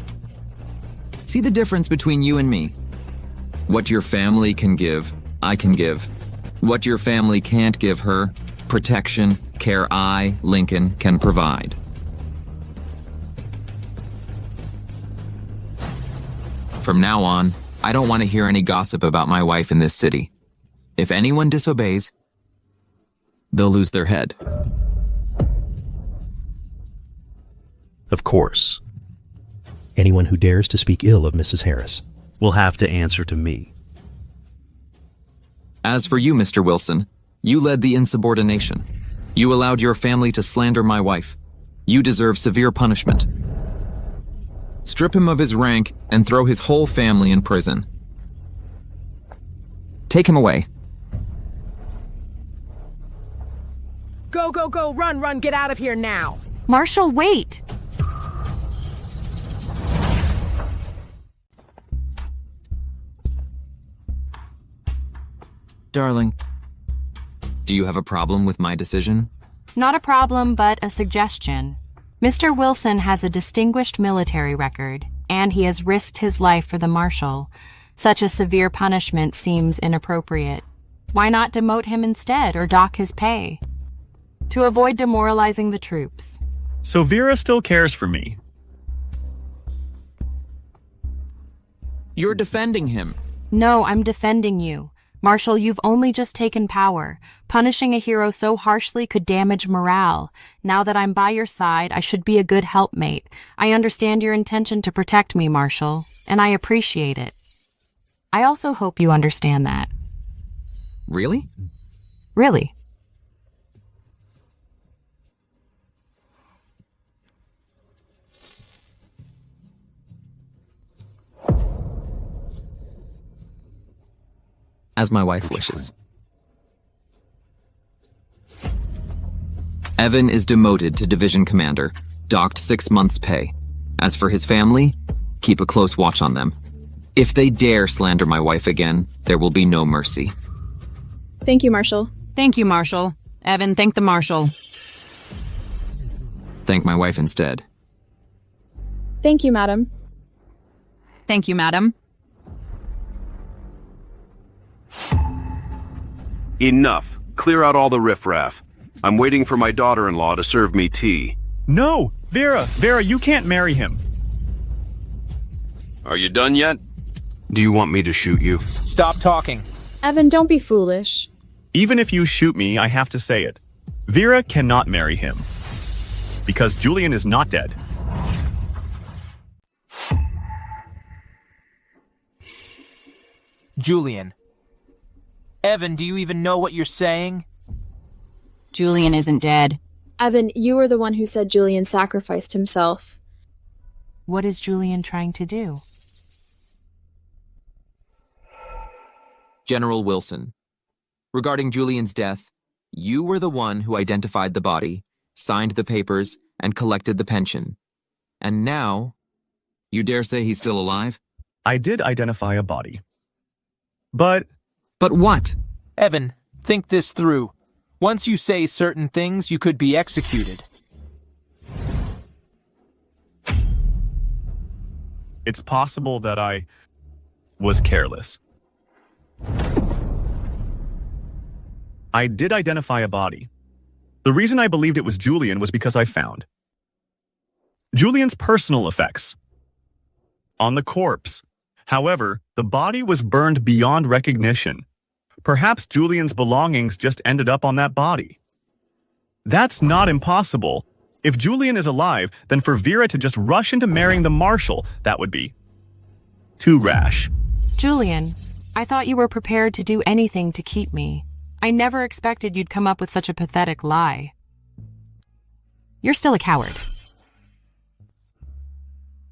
see the difference between you and me. What your family can give, I can give. What your family can't give her, protection, care I, Lincoln, can provide. From now on, I don't want to hear any gossip about my wife in this city. If anyone disobeys, they'll lose their head. Of course. Anyone who dares to speak ill of Mrs. Harris will have to answer to me. As for you, Mr. Wilson, you led the insubordination. You allowed your family to slander my wife. You deserve severe punishment. Strip him of his rank and throw his whole family in prison. Take him away. Go, go, go, run, run, get out of here now. Marshal, wait! Darling, do you have a problem with my decision? Not a problem, but a suggestion. Mr. Wilson has a distinguished military record, and he has risked his life for the marshal. Such a severe punishment seems inappropriate. Why not demote him instead or dock his pay? To avoid demoralizing the troops. So Vera still cares for me. You're defending him. No, I'm defending you. Marshal, you've only just taken power. Punishing a hero so harshly could damage morale. Now that I'm by your side, I should be a good helpmate. I understand your intention to protect me, Marshal, and I appreciate it. I also hope you understand that. Really? Really. As my wife wishes. Evan is demoted to division commander, docked 6 months' pay. As for his family, keep a close watch on them. If they dare slander my wife again, there will be no mercy. Thank you, Marshal. Thank you, Marshal. Evan, thank the Marshal. Thank my wife instead. Thank you, Madam. Thank you, Madam. Enough. Clear out all the riffraff. I'm waiting for my daughter-in-law to serve me tea. No! Vera! Vera, you can't marry him! Are you done yet? Do you want me to shoot you? Stop talking. Evan, don't be foolish. Even if you shoot me, I have to say it. Vera cannot marry him. Because Julian is not dead. Julian. Evan, do you even know what you're saying? Julian isn't dead. Evan, you were the one who said Julian sacrificed himself. What is Julian trying to do? General Wilson. Regarding Julian's death, you were the one who identified the body, signed the papers, and collected the pension. And now, you dare say he's still alive? I did identify a body. But what? Evan, think this through. Once you say certain things, you could be executed. it's possible that I was careless. I did identify a body. The reason I believed it was Julian was because I found Julian's personal effects on the corpse. However, the body was burned beyond recognition. Perhaps Julian's belongings just ended up on that body. That's not impossible. If Julian is alive, then for Vera to just rush into marrying the marshal, that would be too rash. Julian, I thought you were prepared to do anything to keep me. I never expected you'd come up with such a pathetic lie. You're still a coward.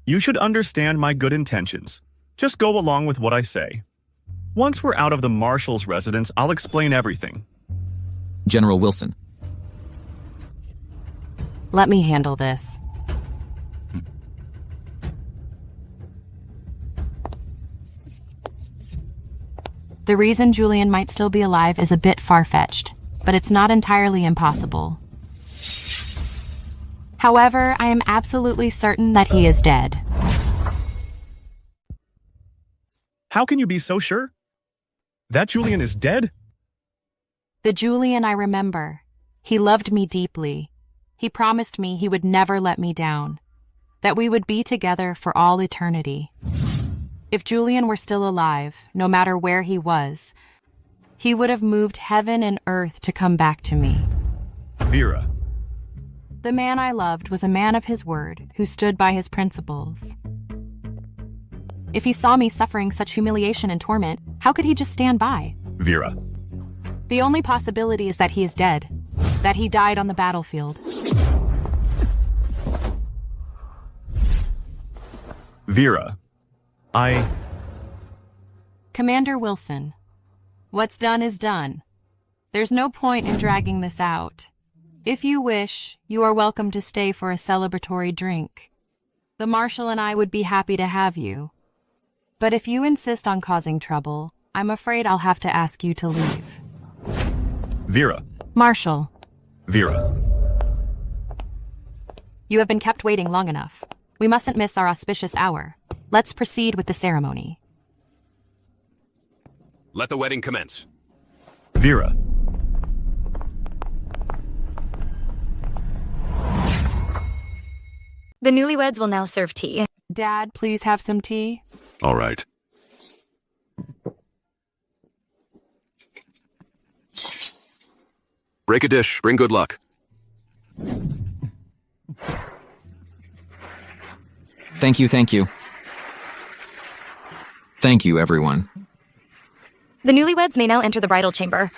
You should understand my good intentions. Just go along with what I say. Once we're out of the marshal's residence, I'll explain everything. General Wilson. Let me handle this. The reason Julian might still be alive is a bit far-fetched, but it's not entirely impossible. However, I am absolutely certain that he is dead. How can you be so sure? That Julian is dead? The Julian I remember. He loved me deeply. He promised me he would never let me down, that we would be together for all eternity. If Julian were still alive, no matter where he was, he would have moved heaven and earth to come back to me. Vera. The man I loved was a man of his word who stood by his principles. If he saw me suffering such humiliation and torment, how could he just stand by? Vera. The only possibility is that he is dead, that he died on the battlefield. Vera. Commander Wilson, what's done is done. There's no point in dragging this out. If you wish, you are welcome to stay for a celebratory drink. The Marshal and I would be happy to have you. But if you insist on causing trouble, I'm afraid I'll have to ask you to leave. Vera. Marshal. Vera. You have been kept waiting long enough. We mustn't miss our auspicious hour. Let's proceed with the ceremony. Let the wedding commence. Vera. The newlyweds will now serve tea. Dad, please have some tea. All right. Break a dish. Bring good luck. Thank you, thank you. Thank you, everyone. The newlyweds may now enter the bridal chamber.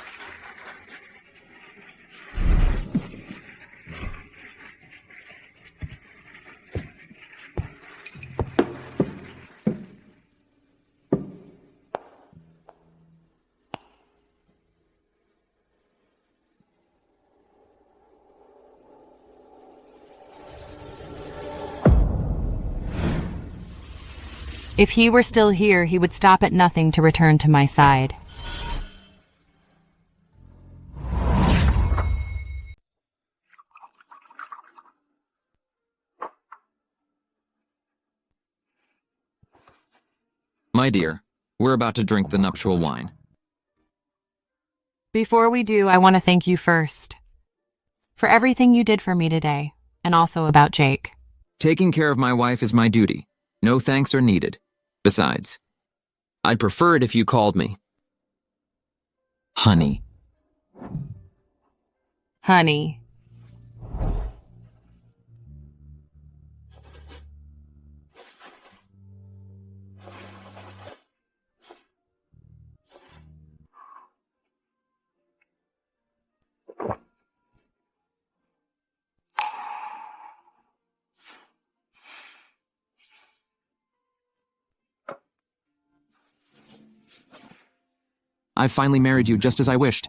If he were still here, he would stop at nothing to return to my side. My dear, we're about to drink the nuptial wine. Before we do, I want to thank you first. For everything you did for me today, and also about Jake. Taking care of my wife is my duty. No thanks are needed. Besides, I'd prefer it if you called me Honey. Honey. I've finally married you just as I wished.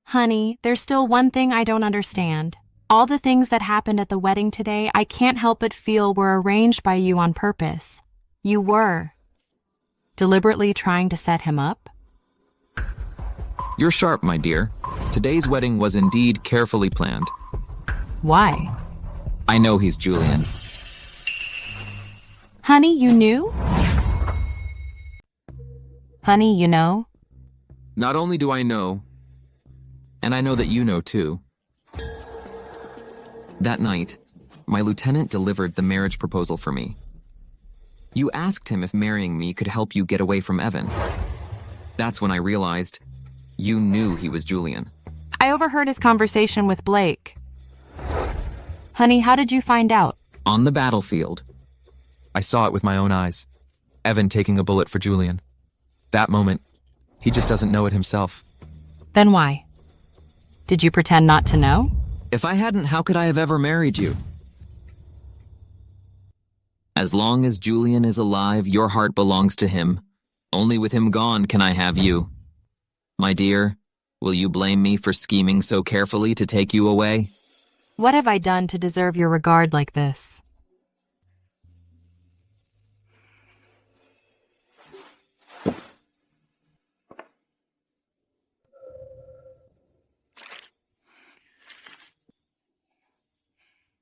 Honey, there's still one thing I don't understand. All the things that happened at the wedding today, I can't help but feel were arranged by you on purpose. You were. Deliberately trying to set him up? You're sharp, my dear. Today's wedding was indeed carefully planned. Why? I know he's Julian. Honey, you knew? Honey, you know? Not only do I know, and I know that you know too. That night, my lieutenant delivered the marriage proposal for me. You asked him if marrying me could help you get away from Evan. That's when I realized you knew he was Julian. I overheard his conversation with Blake. Honey, how did you find out? On the battlefield. I saw it with my own eyes. Evan taking a bullet for Julian. That moment, he just doesn't know it himself. Then why? Did you pretend not to know? If I hadn't, how could I have ever married you? As long as Julian is alive, your heart belongs to him. Only with him gone can I have you. My dear, will you blame me for scheming so carefully to take you away? What have I done to deserve your regard like this?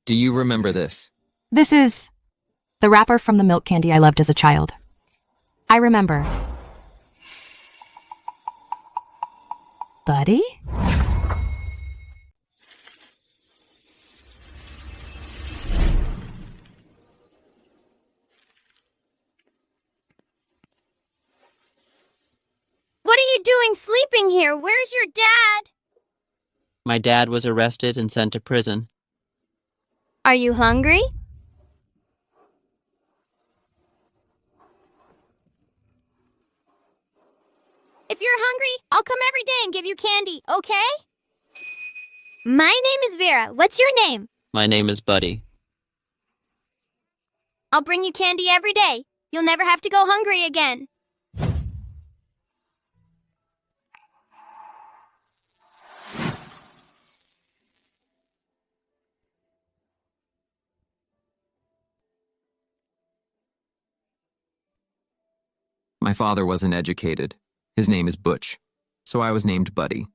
Do you remember this? This is the wrapper from the milk candy I loved as a child. I remember. Buddy? What are you doing sleeping here? Where's your dad? My dad was arrested and sent to prison. Are you hungry? If you're hungry, I'll come every day and give you candy, okay? My name is Vera. What's your name? My name is Buddy. I'll bring you candy every day. You'll never have to go hungry again. My father wasn't educated. His name is Butch, so I was named Buddy.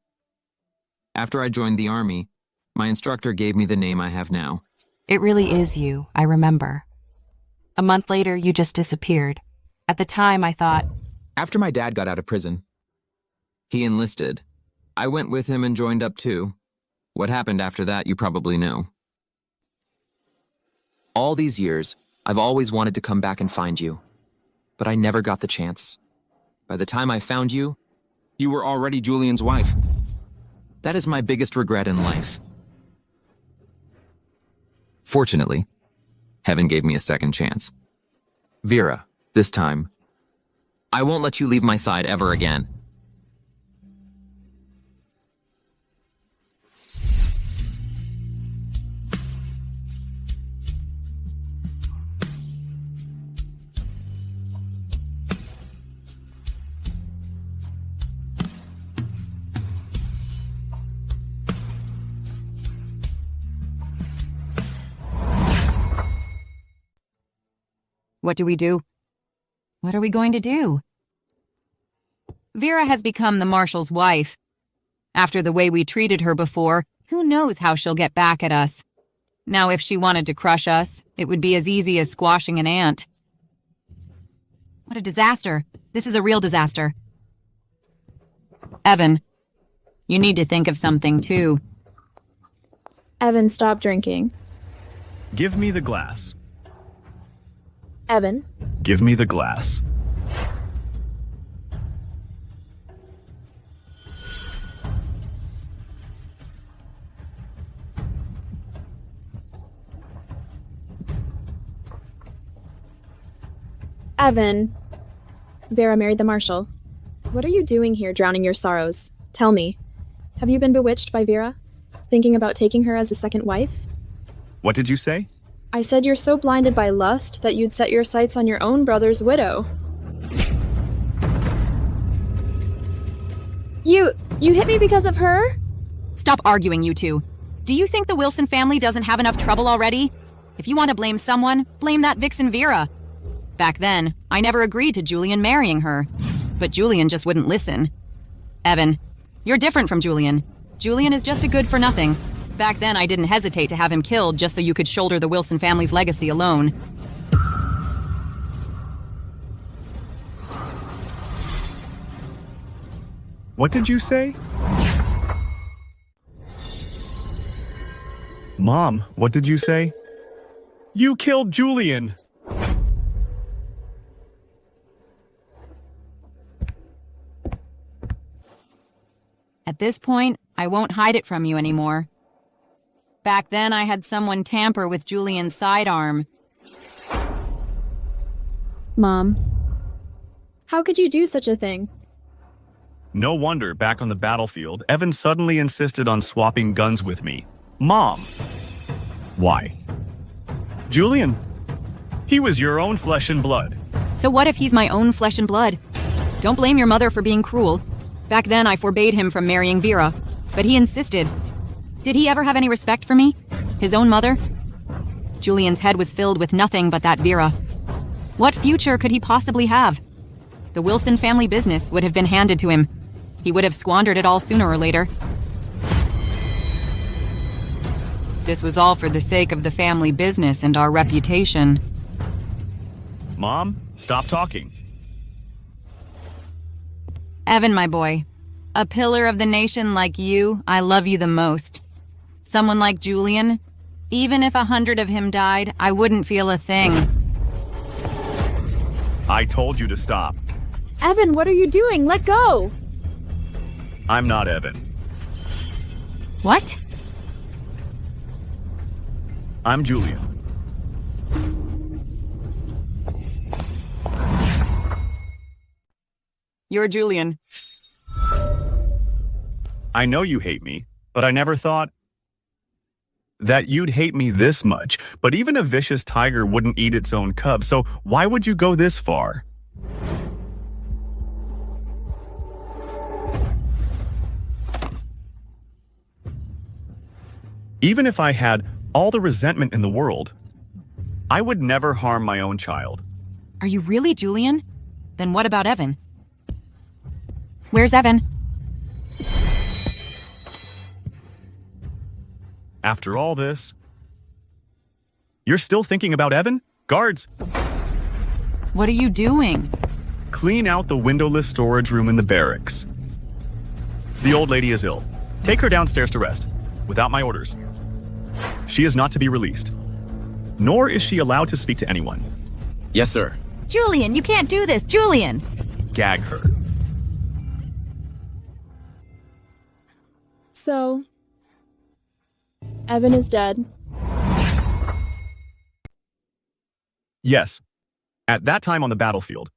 After I joined the army, my instructor gave me the name I have now. It really is you, I remember. A month later, you just disappeared. At the time, I thought... After my dad got out of prison, he enlisted. I went with him and joined up too. What happened after that, you probably know. All these years, I've always wanted to come back and find you. But I never got the chance. By the time I found you, you were already Julian's wife. That is my biggest regret in life. Fortunately, heaven gave me a second chance. Vera, this time, I won't let you leave my side ever again. What do we do? What are we going to do? Vera has become the marshal's wife. After the way we treated her before, who knows how she'll get back at us. Now, if she wanted to crush us, it would be as easy as squashing an ant. What a disaster. This is a real disaster. Evan, you need to think of something, too. Evan, stop drinking. Give me the glass. Evan? Give me the glass. Evan. Vera married the marshal. What are you doing here, drowning your sorrows? Tell me. Have you been bewitched by Vera? Thinking about taking her as a second wife? What did you say? I said you're so blinded by lust that you'd set your sights on your own brother's widow. You hit me because of her? Stop arguing, you two. Do you think the Wilson family doesn't have enough trouble already? If you want to blame someone, blame that vixen Vera. Back then, I never agreed to Julian marrying her. But Julian just wouldn't listen. Evan, you're different from Julian. Julian is just a good-for-nothing. Back then, I didn't hesitate to have him killed just so you could shoulder the Wilson family's legacy alone. What did you say? Mom, what did you say? You killed Julian! At this point, I won't hide it from you anymore. Back then, I had someone tamper with Julian's sidearm. Mom. How could you do such a thing? No wonder, back on the battlefield, Evan suddenly insisted on swapping guns with me. Mom! Why? Julian, he was your own flesh and blood. So what if he's my own flesh and blood? Don't blame your mother for being cruel. Back then, I forbade him from marrying Vera, but he insisted. Did he ever have any respect for me? His own mother? Julian's head was filled with nothing but that Vera. What future could he possibly have? The Wilson family business would have been handed to him. He would have squandered it all sooner or later. This was all for the sake of the family business and our reputation. Mom, stop talking. Evan, my boy, a pillar of the nation like you, I love you the most. Someone like Julian, even if 100 of him died, I wouldn't feel a thing. I told you to stop. Evan, what are you doing? Let go! I'm not Evan. What? I'm Julian. You're Julian. I know you hate me, but I never thought that you'd hate me this much. But even a vicious tiger wouldn't eat its own cub, so why would you go this far? Even if I had all the resentment in the world, I would never harm my own child. Are you really Julian? Then what about Evan? Where's Evan? After all this, you're still thinking about Evan? Guards! What are you doing? Clean out the windowless storage room in the barracks. The old lady is ill. Take her downstairs to rest, without my orders. She is not to be released, nor is she allowed to speak to anyone. Yes, sir. Julian, you can't do this! Julian! Gag her. So, Evan is dead. Yes. At that time on the battlefield,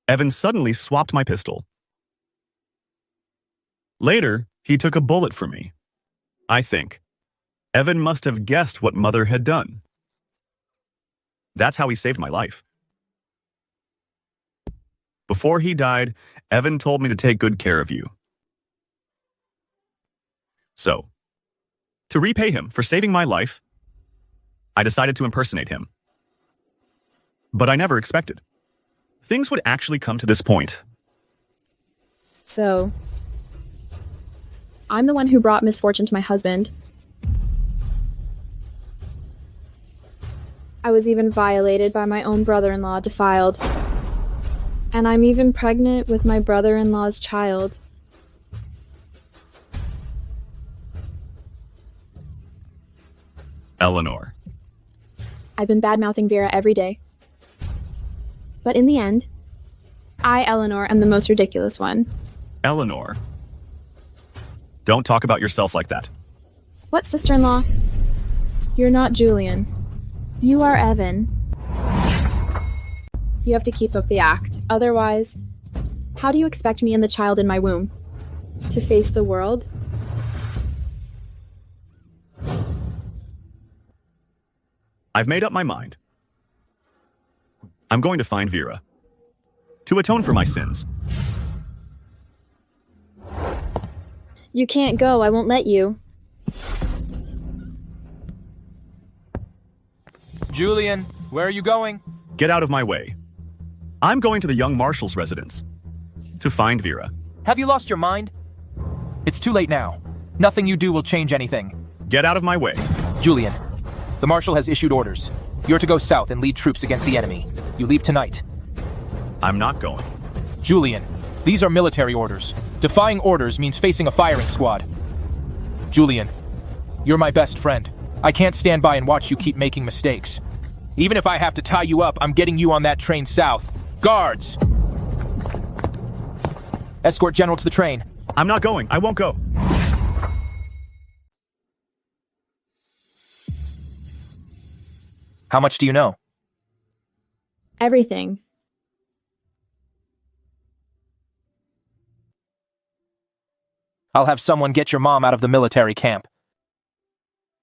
Evan suddenly swapped my pistol. Later, he took a bullet from me. I think Evan must have guessed what Mother had done. That's how he saved my life. Before he died, Evan told me to take good care of you. So, to repay him for saving my life, I decided to impersonate him. But I never expected. Things would actually come to this point. So, I'm the one who brought misfortune to my husband. I was even violated by my own brother-in-law, defiled. And I'm even pregnant with my brother-in-law's child. Eleanor. I've been bad-mouthing Vera every day. But in the end, I, Eleanor, am the most ridiculous one. Eleanor. Don't talk about yourself like that. What, sister-in-law? You're not Julian. You are Evan. You have to keep up the act. Otherwise, how do you expect me and the child in my womb to face the world? I've made up my mind. I'm going to find Vera. To atone for my sins. You can't go. I won't let you. Julian, where are you going? Get out of my way. I'm going to the young marshal's residence. To find Vera. Have you lost your mind? It's too late now. Nothing you do will change anything. Get out of my way. Julian, the marshal has issued orders. You're to go south and lead troops against the enemy. You leave tonight. I'm not going. Julian, these are military orders. Defying orders means facing a firing squad. Julian, you're my best friend. I can't stand by and watch you keep making mistakes. Even if I have to tie you up, I'm getting you on that train south. Guards! Escort General to the train. I'm not going. I won't go. How much do you know? Everything. I'll have someone get your mom out of the military camp.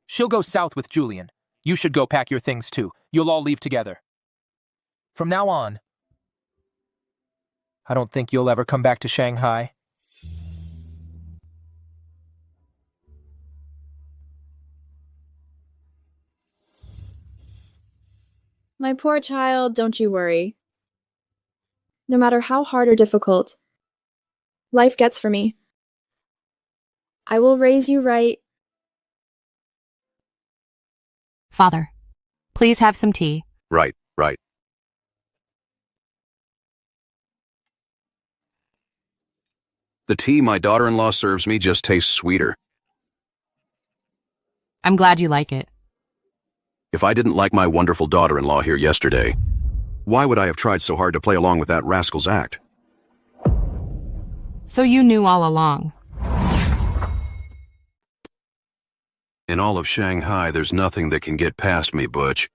She'll go south with Julian. You should go pack your things too. You'll all leave together. From now on, I don't think you'll ever come back to Shanghai. My poor child, don't you worry. No matter how hard or difficult life gets for me, I will raise you right. Father, please have some tea. Right. The tea my daughter-in-law serves me just tastes sweeter. I'm glad you like it. If I didn't like my wonderful daughter-in-law here yesterday, why would I have tried so hard to play along with that rascal's act? So you knew all along. In all of Shanghai, there's nothing that can get past me, Butch.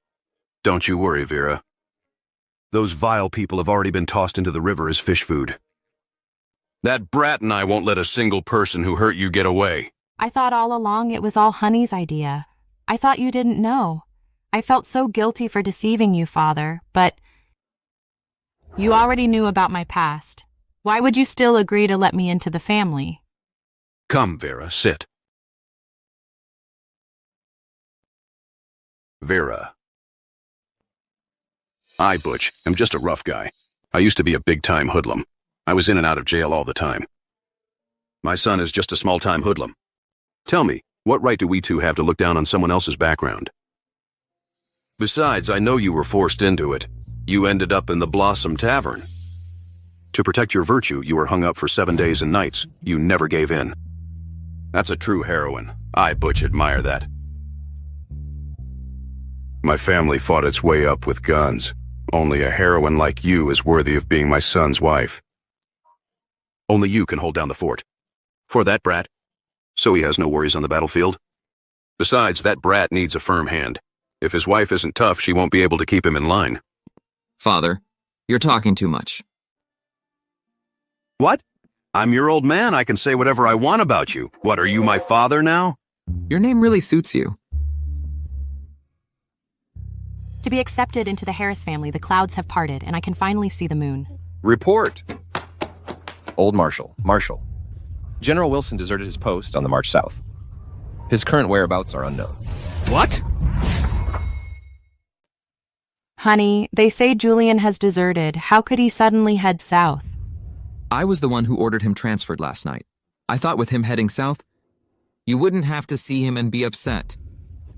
Don't you worry, Vera. Those vile people have already been tossed into the river as fish food. That brat and I won't let a single person who hurt you get away. I thought all along it was all Honey's idea. I thought you didn't know. I felt so guilty for deceiving you, Father, but you already knew about my past. Why would you still agree to let me into the family? Come, Vera, sit. Vera. I, Butch, am just a rough guy. I used to be a big-time hoodlum. I was in and out of jail all the time. My son is just a small-time hoodlum. Tell me, what right do we two have to look down on someone else's background? Besides, I know you were forced into it. You ended up in the Blossom Tavern. To protect your virtue, you were hung up for 7 days and nights. You never gave in. That's a true heroine. I, Butch, admire that. My family fought its way up with guns. Only a heroine like you is worthy of being my son's wife. Only you can hold down the fort. For that brat, so he has no worries on the battlefield. Besides, that brat needs a firm hand. If his wife isn't tough, she won't be able to keep him in line. Father, you're talking too much. What? I'm your old man. I can say whatever I want about you. What, are you my father now? Your name really suits you. To be accepted into the Harris family, the clouds have parted, and I can finally see the moon. Report. Old Marshal. General Wilson deserted his post on the march south. His current whereabouts are unknown. What? Honey, they say Julian has deserted. How could he suddenly head south? I was the one who ordered him transferred last night. I thought with him heading south, you wouldn't have to see him and be upset.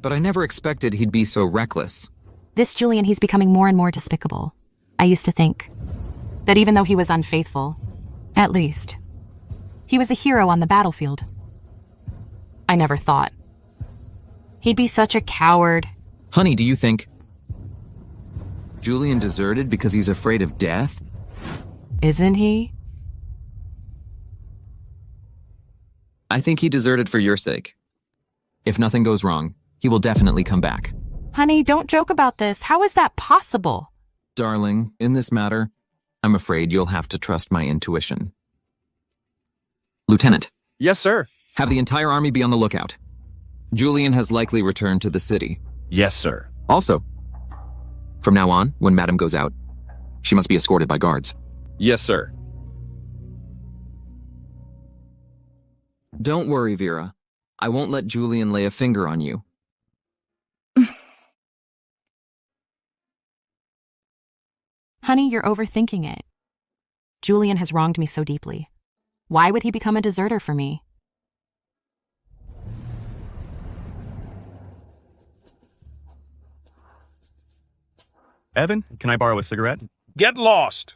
But I never expected he'd be so reckless. This Julian, he's becoming more and more despicable. I used to think that even though he was unfaithful, at least, he was a hero on the battlefield. I never thought he'd be such a coward. Honey, do you think Julian deserted because he's afraid of death? Isn't he? I think he deserted for your sake. If nothing goes wrong, he will definitely come back. Honey, don't joke about this. How is that possible? Darling, in this matter, I'm afraid you'll have to trust my intuition. Lieutenant. Yes, sir. Have the entire army be on the lookout. Julian has likely returned to the city. Yes, sir. Also, from now on, when Madam goes out, she must be escorted by guards. Yes, sir. Don't worry, Vera. I won't let Julian lay a finger on you. Honey, you're overthinking it. Julian has wronged me so deeply. Why would he become a deserter for me? Evan, can I borrow a cigarette? Get lost!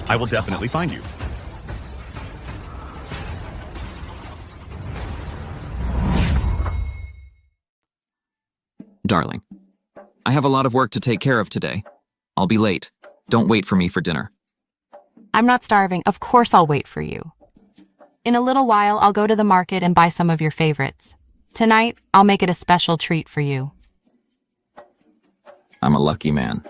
I will definitely find you. Darling, I have a lot of work to take care of today. I'll be late. Don't wait for me for dinner. I'm not starving. Of course I'll wait for you. In a little while, I'll go to the market and buy some of your favorites. Tonight, I'll make it a special treat for you. I'm a lucky man.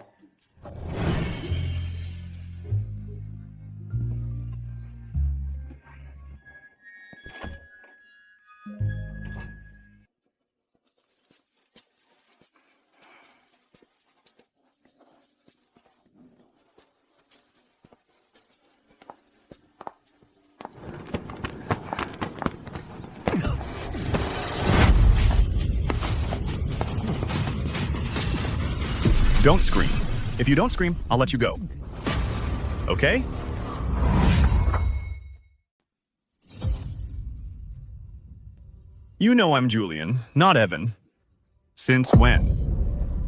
Don't scream. If you don't scream, I'll let you go. Okay? You know I'm Julian, not Evan. Since when?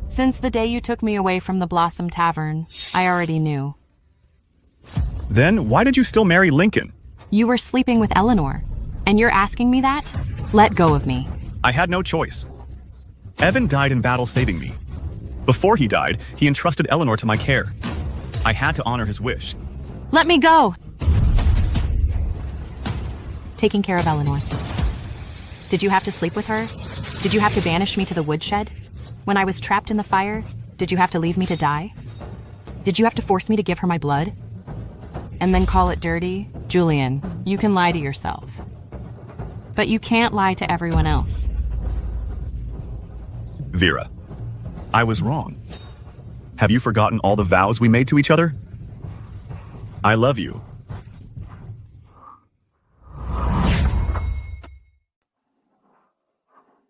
Since the day you took me away from the Blossom Tavern, I already knew. Then why did you still marry Lincoln? You were sleeping with Eleanor, and you're asking me that? Let go of me. I had no choice. Evan died in battle saving me. Before he died, he entrusted Eleanor to my care. I had to honor his wish. Let me go! Taking care of Eleanor. Did you have to sleep with her? Did you have to banish me to the woodshed? When I was trapped in the fire, did you have to leave me to die? Did you have to force me to give her my blood? And then call it dirty? Julian, you can lie to yourself. But you can't lie to everyone else. Vera, I was wrong. Have you forgotten all the vows we made to each other? I love you.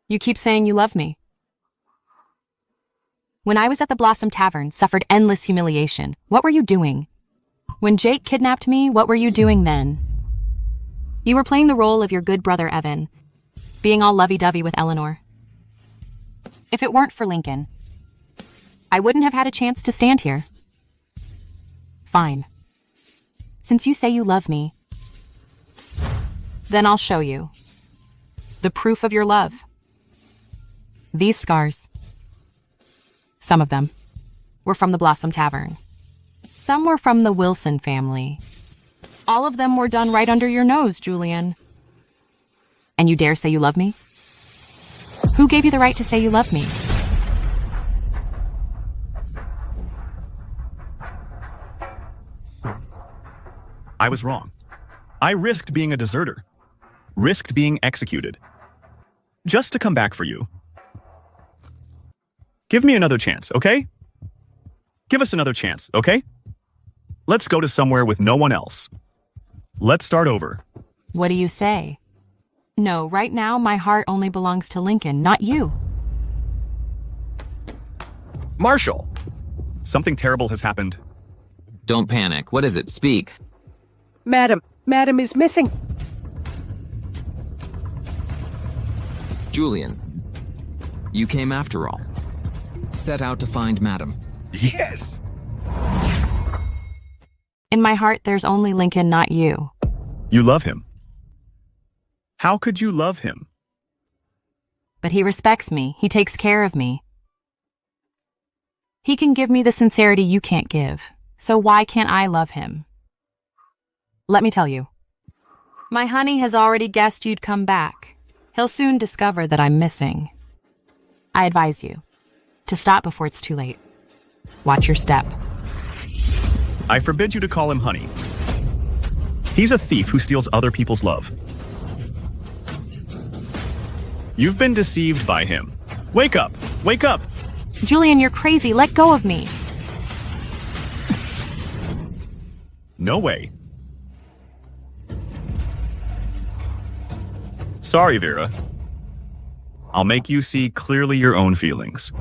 You keep saying you love me. When I was at the Blossom Tavern, suffered endless humiliation. What were you doing? When Jake kidnapped me, what were you doing then? You were playing the role of your good brother, Evan, being all lovey-dovey with Eleanor. If it weren't for Lincoln, I wouldn't have had a chance to stand here. Fine. Since you say you love me, then I'll show you. The proof of your love. These scars, some of them, were from the Blossom Tavern. Some were from the Wilson family. All of them were done right under your nose, Julian. And you dare say you love me? Who gave you the right to say you love me? I was wrong. I risked being a deserter. Risked being executed. Just to come back for you. Give me another chance, okay? Give us another chance, okay? Let's go to somewhere with no one else. Let's start over. What do you say? No, right now my heart only belongs to Lincoln, not you. Marshal! Something terrible has happened. Don't panic. What is it? Speak. Madam is missing. Julian, you came after all. Set out to find Madam. Yes! In my heart, there's only Lincoln, not you. You love him. How could you love him? But he respects me. He takes care of me. He can give me the sincerity you can't give. So why can't I love him? Let me tell you. My honey has already guessed you'd come back. He'll soon discover that I'm missing. I advise you to stop before it's too late. Watch your step. I forbid you to call him honey. He's a thief who steals other people's love. You've been deceived by him. Wake up! Wake up! Julian, you're crazy. Let go of me. No way. Sorry, Vera. I'll make you see clearly your own feelings.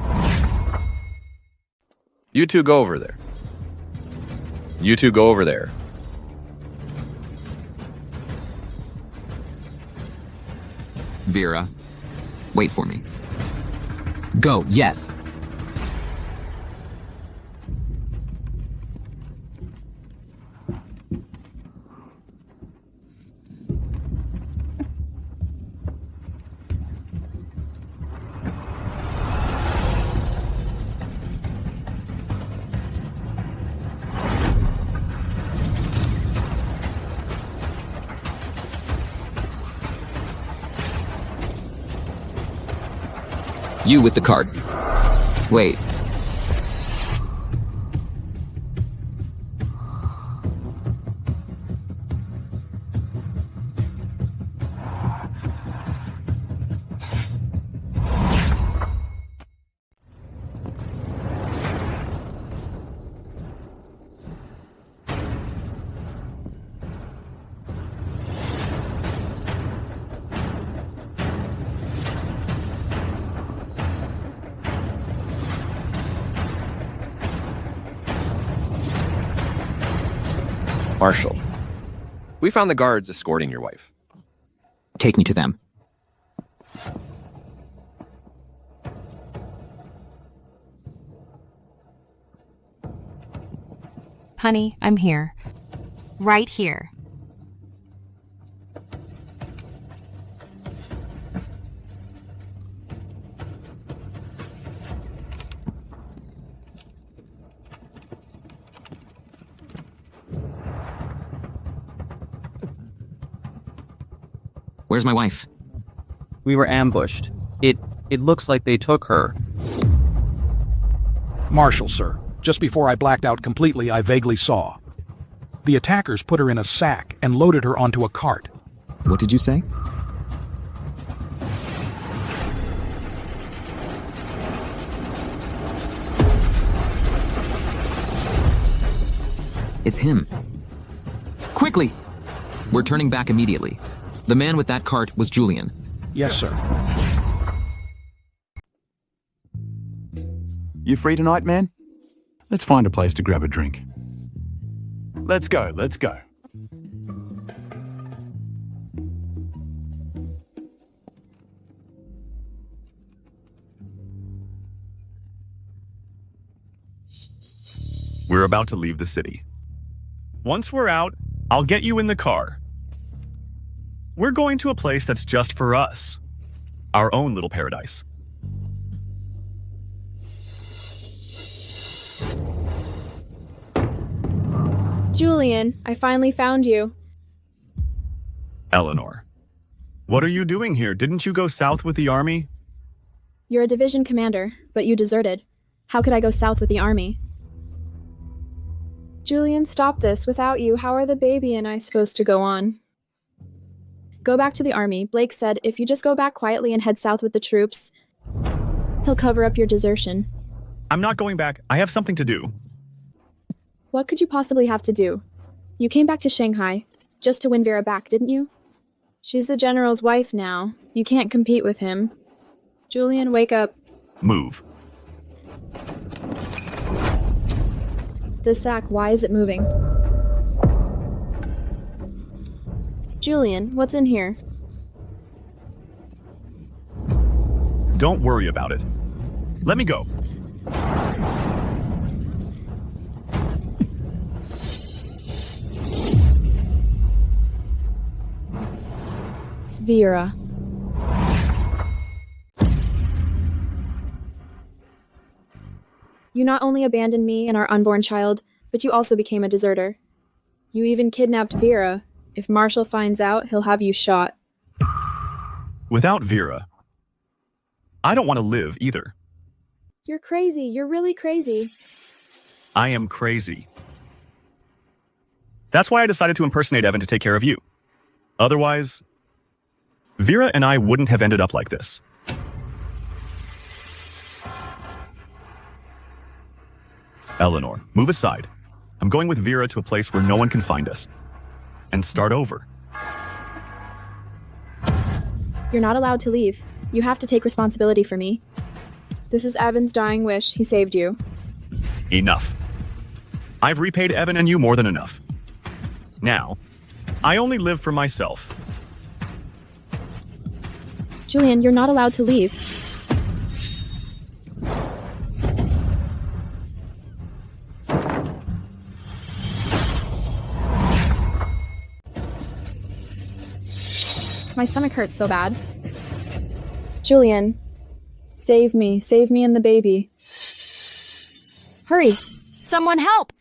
You two go over there. You two go over there. Vera, wait for me. Go, yes. You with the card. Wait. Marshal, we found the guards escorting your wife. Take me to them. Honey, I'm here. Right here. Where's my wife? We were ambushed. It looks like they took her. Marshal, sir. Just before I blacked out completely, I vaguely saw. The attackers put her in a sack and loaded her onto a cart. What did you say? It's him. Quickly! We're turning back immediately. The man with that cart was Julian. Yes, sir. You free tonight, man? Let's find a place to grab a drink. Let's go, let's go. We're about to leave the city. Once we're out, I'll get you in the car. We're going to a place that's just for us. Our own little paradise. Julian, I finally found you. Eleanor. What are you doing here? Didn't you go south with the army? You're a division commander, but you deserted. How could I go south with the army? Julian, stop this. Without you, how are the baby and I supposed to go on? Go back to the army. Blake said if you just go back quietly and head south with the troops, he'll cover up your desertion. I'm not going back. I have something to do. What could you possibly have to do? You came back to Shanghai just to win Vera back, didn't you? She's the general's wife now. You can't compete with him. Julian, wake up. Move. The sack, why is it moving? Julian, what's in here? Don't worry about it. Let me go. Vera. You not only abandoned me and our unborn child, but you also became a deserter. You even kidnapped Vera. If Marshal finds out, he'll have you shot. Without Vera, I don't want to live either. You're crazy. You're really crazy. I am crazy. That's why I decided to impersonate Evan to take care of you. Otherwise, Vera and I wouldn't have ended up like this. Eleanor, move aside. I'm going with Vera to a place where no one can find us. And start over. You're not allowed to leave. You have to take responsibility for me. This is Evan's dying wish. He saved you. Enough. I've repaid Evan and you more than enough. Now, I only live for myself. Julian, you're not allowed to leave. My stomach hurts so bad. Julian, save me and the baby. Hurry. Someone help!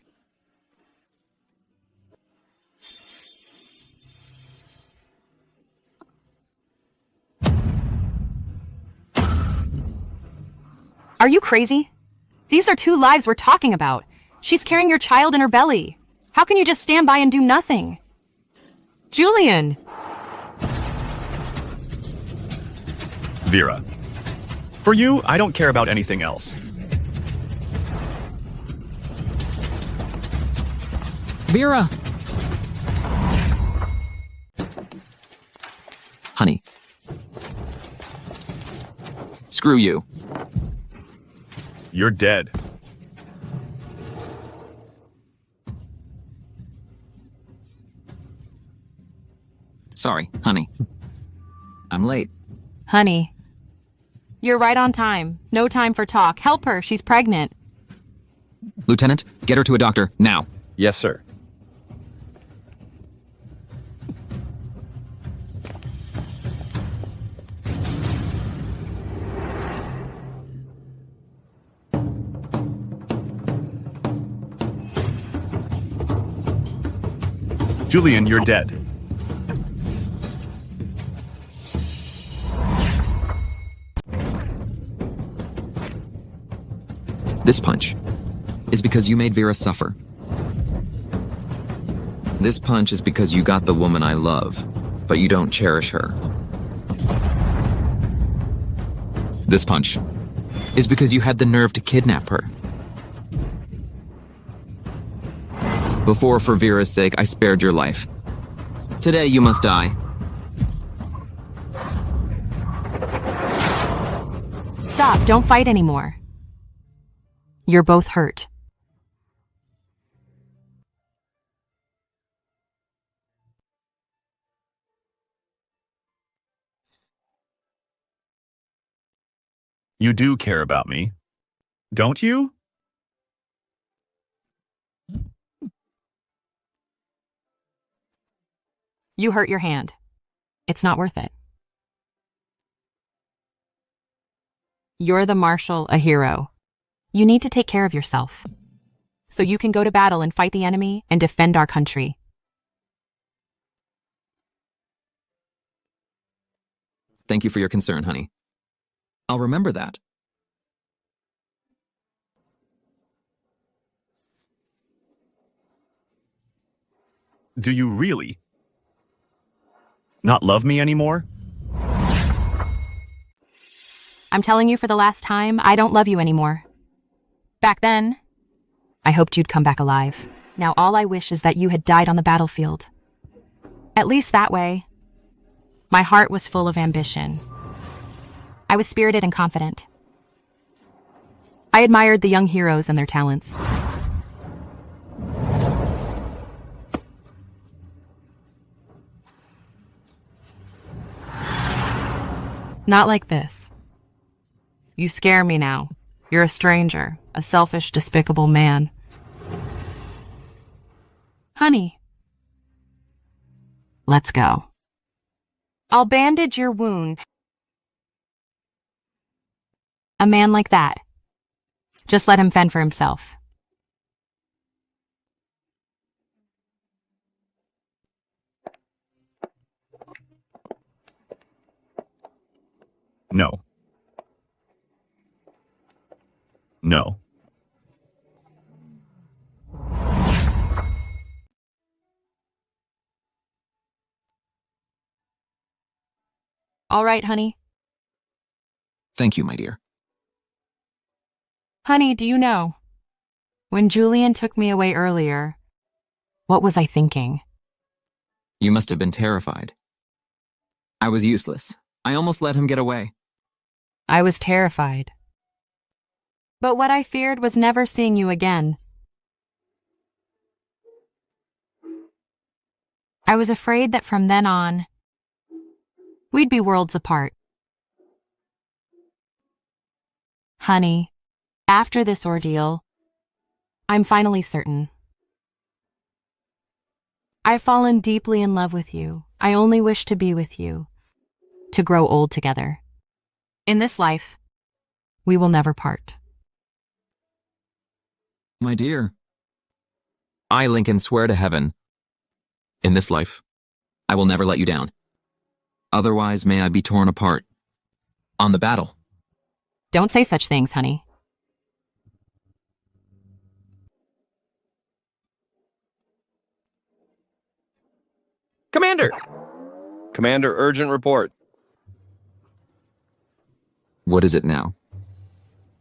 Are you crazy? These are 2 lives we're talking about. She's carrying your child in her belly. How can you just stand by and do nothing? Julian! Vera. For you, I don't care about anything else. Vera! Honey. Screw you. You're dead. Sorry, honey. I'm late. Honey. You're right on time. No time for talk. Help her. She's pregnant. Lieutenant, get her to a doctor, now. Yes, sir. Julian, you're dead. This punch is because you made Vera suffer. This punch is because you got the woman I love, but you don't cherish her. This punch is because you had the nerve to kidnap her. Before, for Vera's sake, I spared your life. Today, you must die. Stop. Don't fight anymore. You're both hurt. You do care about me, don't you? You hurt your hand. It's not worth it. You're the marshal, a hero. You need to take care of yourself, so you can go to battle and fight the enemy and defend our country. Thank you for your concern, honey. I'll remember that. Do you really not love me anymore? I'm telling you for the last time, I don't love you anymore. Back then, I hoped you'd come back alive. Now all I wish is that you had died on the battlefield. At least that way, My heart was full of ambition. I was spirited and confident. I admired the young heroes and their talents. Not like this. You scare me now. You're a stranger, a selfish, despicable man. Honey, let's go. I'll bandage your wound. A man like that. Just let him fend for himself. No. No. All right, honey. Thank you, my dear. Honey, do you know? When Julian took me away earlier, what was I thinking? You must have been terrified. I was useless. I almost let him get away. I was terrified. But what I feared was never seeing you again. I was afraid that from then on, we'd be worlds apart. Honey, after this ordeal, I'm finally certain. I've fallen deeply in love with you. I only wish to be with you, to grow old together. In this life, we will never part. My dear, I, Lincoln, swear to heaven, in this life, I will never let you down. Otherwise, may I be torn apart. On the battle. Don't say such things, honey. Commander! Commander, urgent report. What is it now?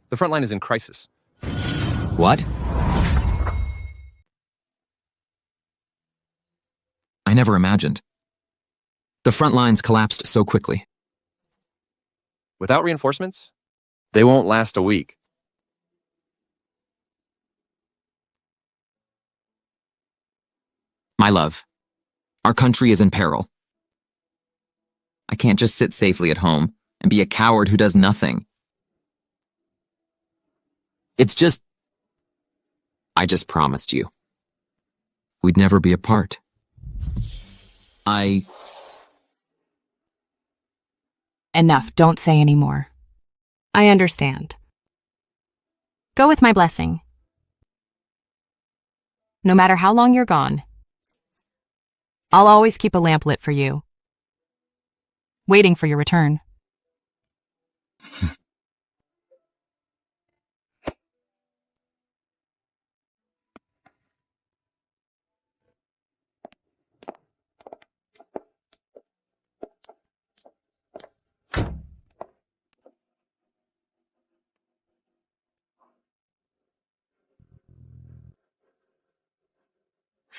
The front line is in crisis. What? I never imagined. The front lines collapsed so quickly. Without reinforcements, they won't last a week. My love, our country is in peril. I can't just sit safely at home and be a coward who does nothing. I just promised you. We'd never be apart. Enough, don't say any more. I understand. Go with my blessing. No matter how long you're gone, I'll always keep a lamp lit for you, waiting for your return.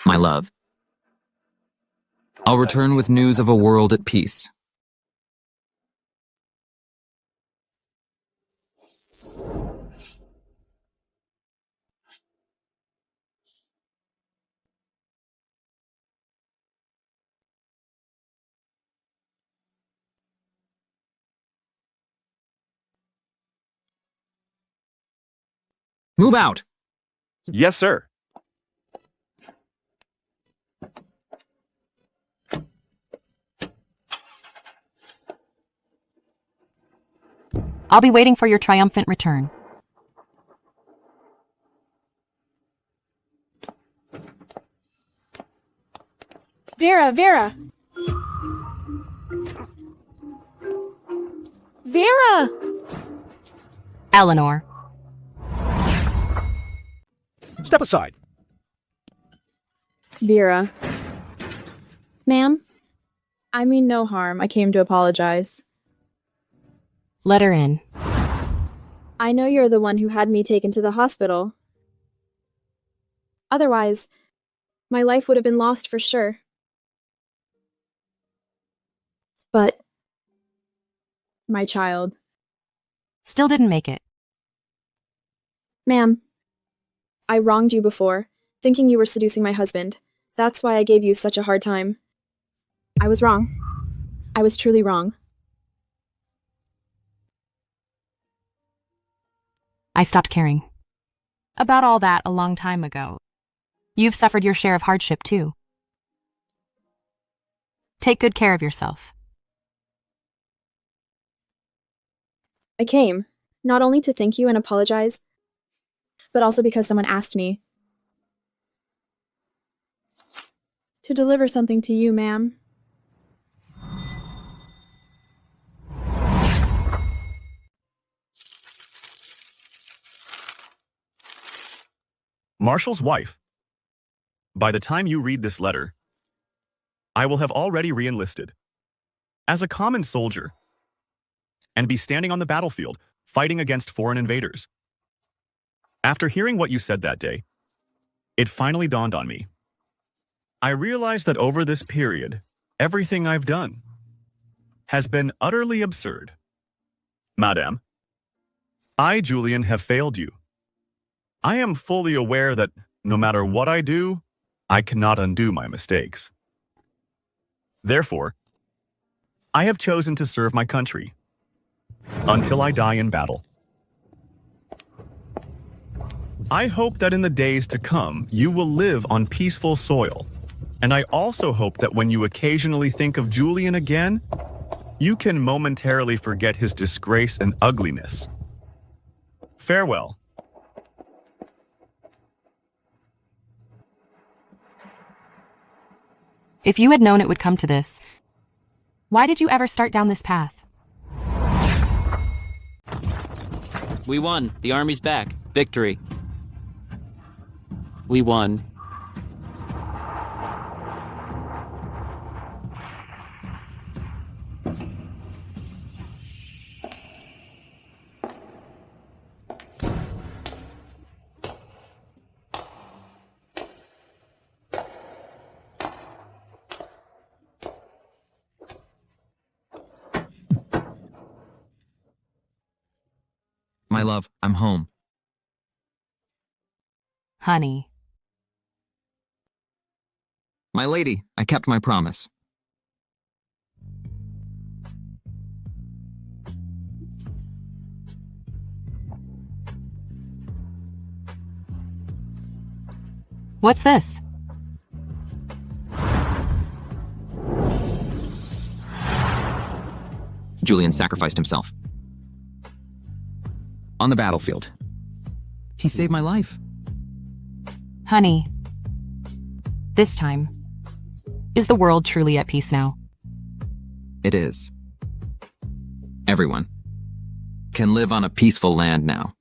My love, I'll return with news of a world at peace. Move out! Yes, sir. I'll be waiting for your triumphant return. Vera, Vera! Vera! Eleanor. Step aside. Vera. Ma'am? I mean no harm. I came to apologize. Let her in. I know you're the one who had me taken to the hospital. Otherwise, my life would have been lost for sure. But... my child. Still didn't make it. Ma'am, I wronged you before, thinking you were seducing my husband. That's why I gave you such a hard time. I was wrong. I was truly wrong. I stopped caring. About all that a long time ago. You've suffered your share of hardship, too. Take good care of yourself. I came, not only to thank you and apologize, but also because someone asked me to deliver something to you, ma'am. Marshal's wife. By the time you read this letter, I will have already re-enlisted as a common soldier and be standing on the battlefield fighting against foreign invaders. After hearing what you said that day, it finally dawned on me. I realized that over this period, everything I've done has been utterly absurd. Madame, I, Julian, have failed you. I am fully aware that no matter what I do, I cannot undo my mistakes. Therefore, I have chosen to serve my country until I die in battle. I hope that in the days to come, you will live on peaceful soil, and I also hope that when you occasionally think of Julian again, you can momentarily forget his disgrace and ugliness. Farewell. If you had known it would come to this, why did you ever start down this path? We won. The army's back. Victory. We won. My love, I'm home. Honey. My lady, I kept my promise. What's this? Julian sacrificed himself. On the battlefield. He saved my life. Honey. This time. Is the world truly at peace now? It is. Everyone can live on a peaceful land now.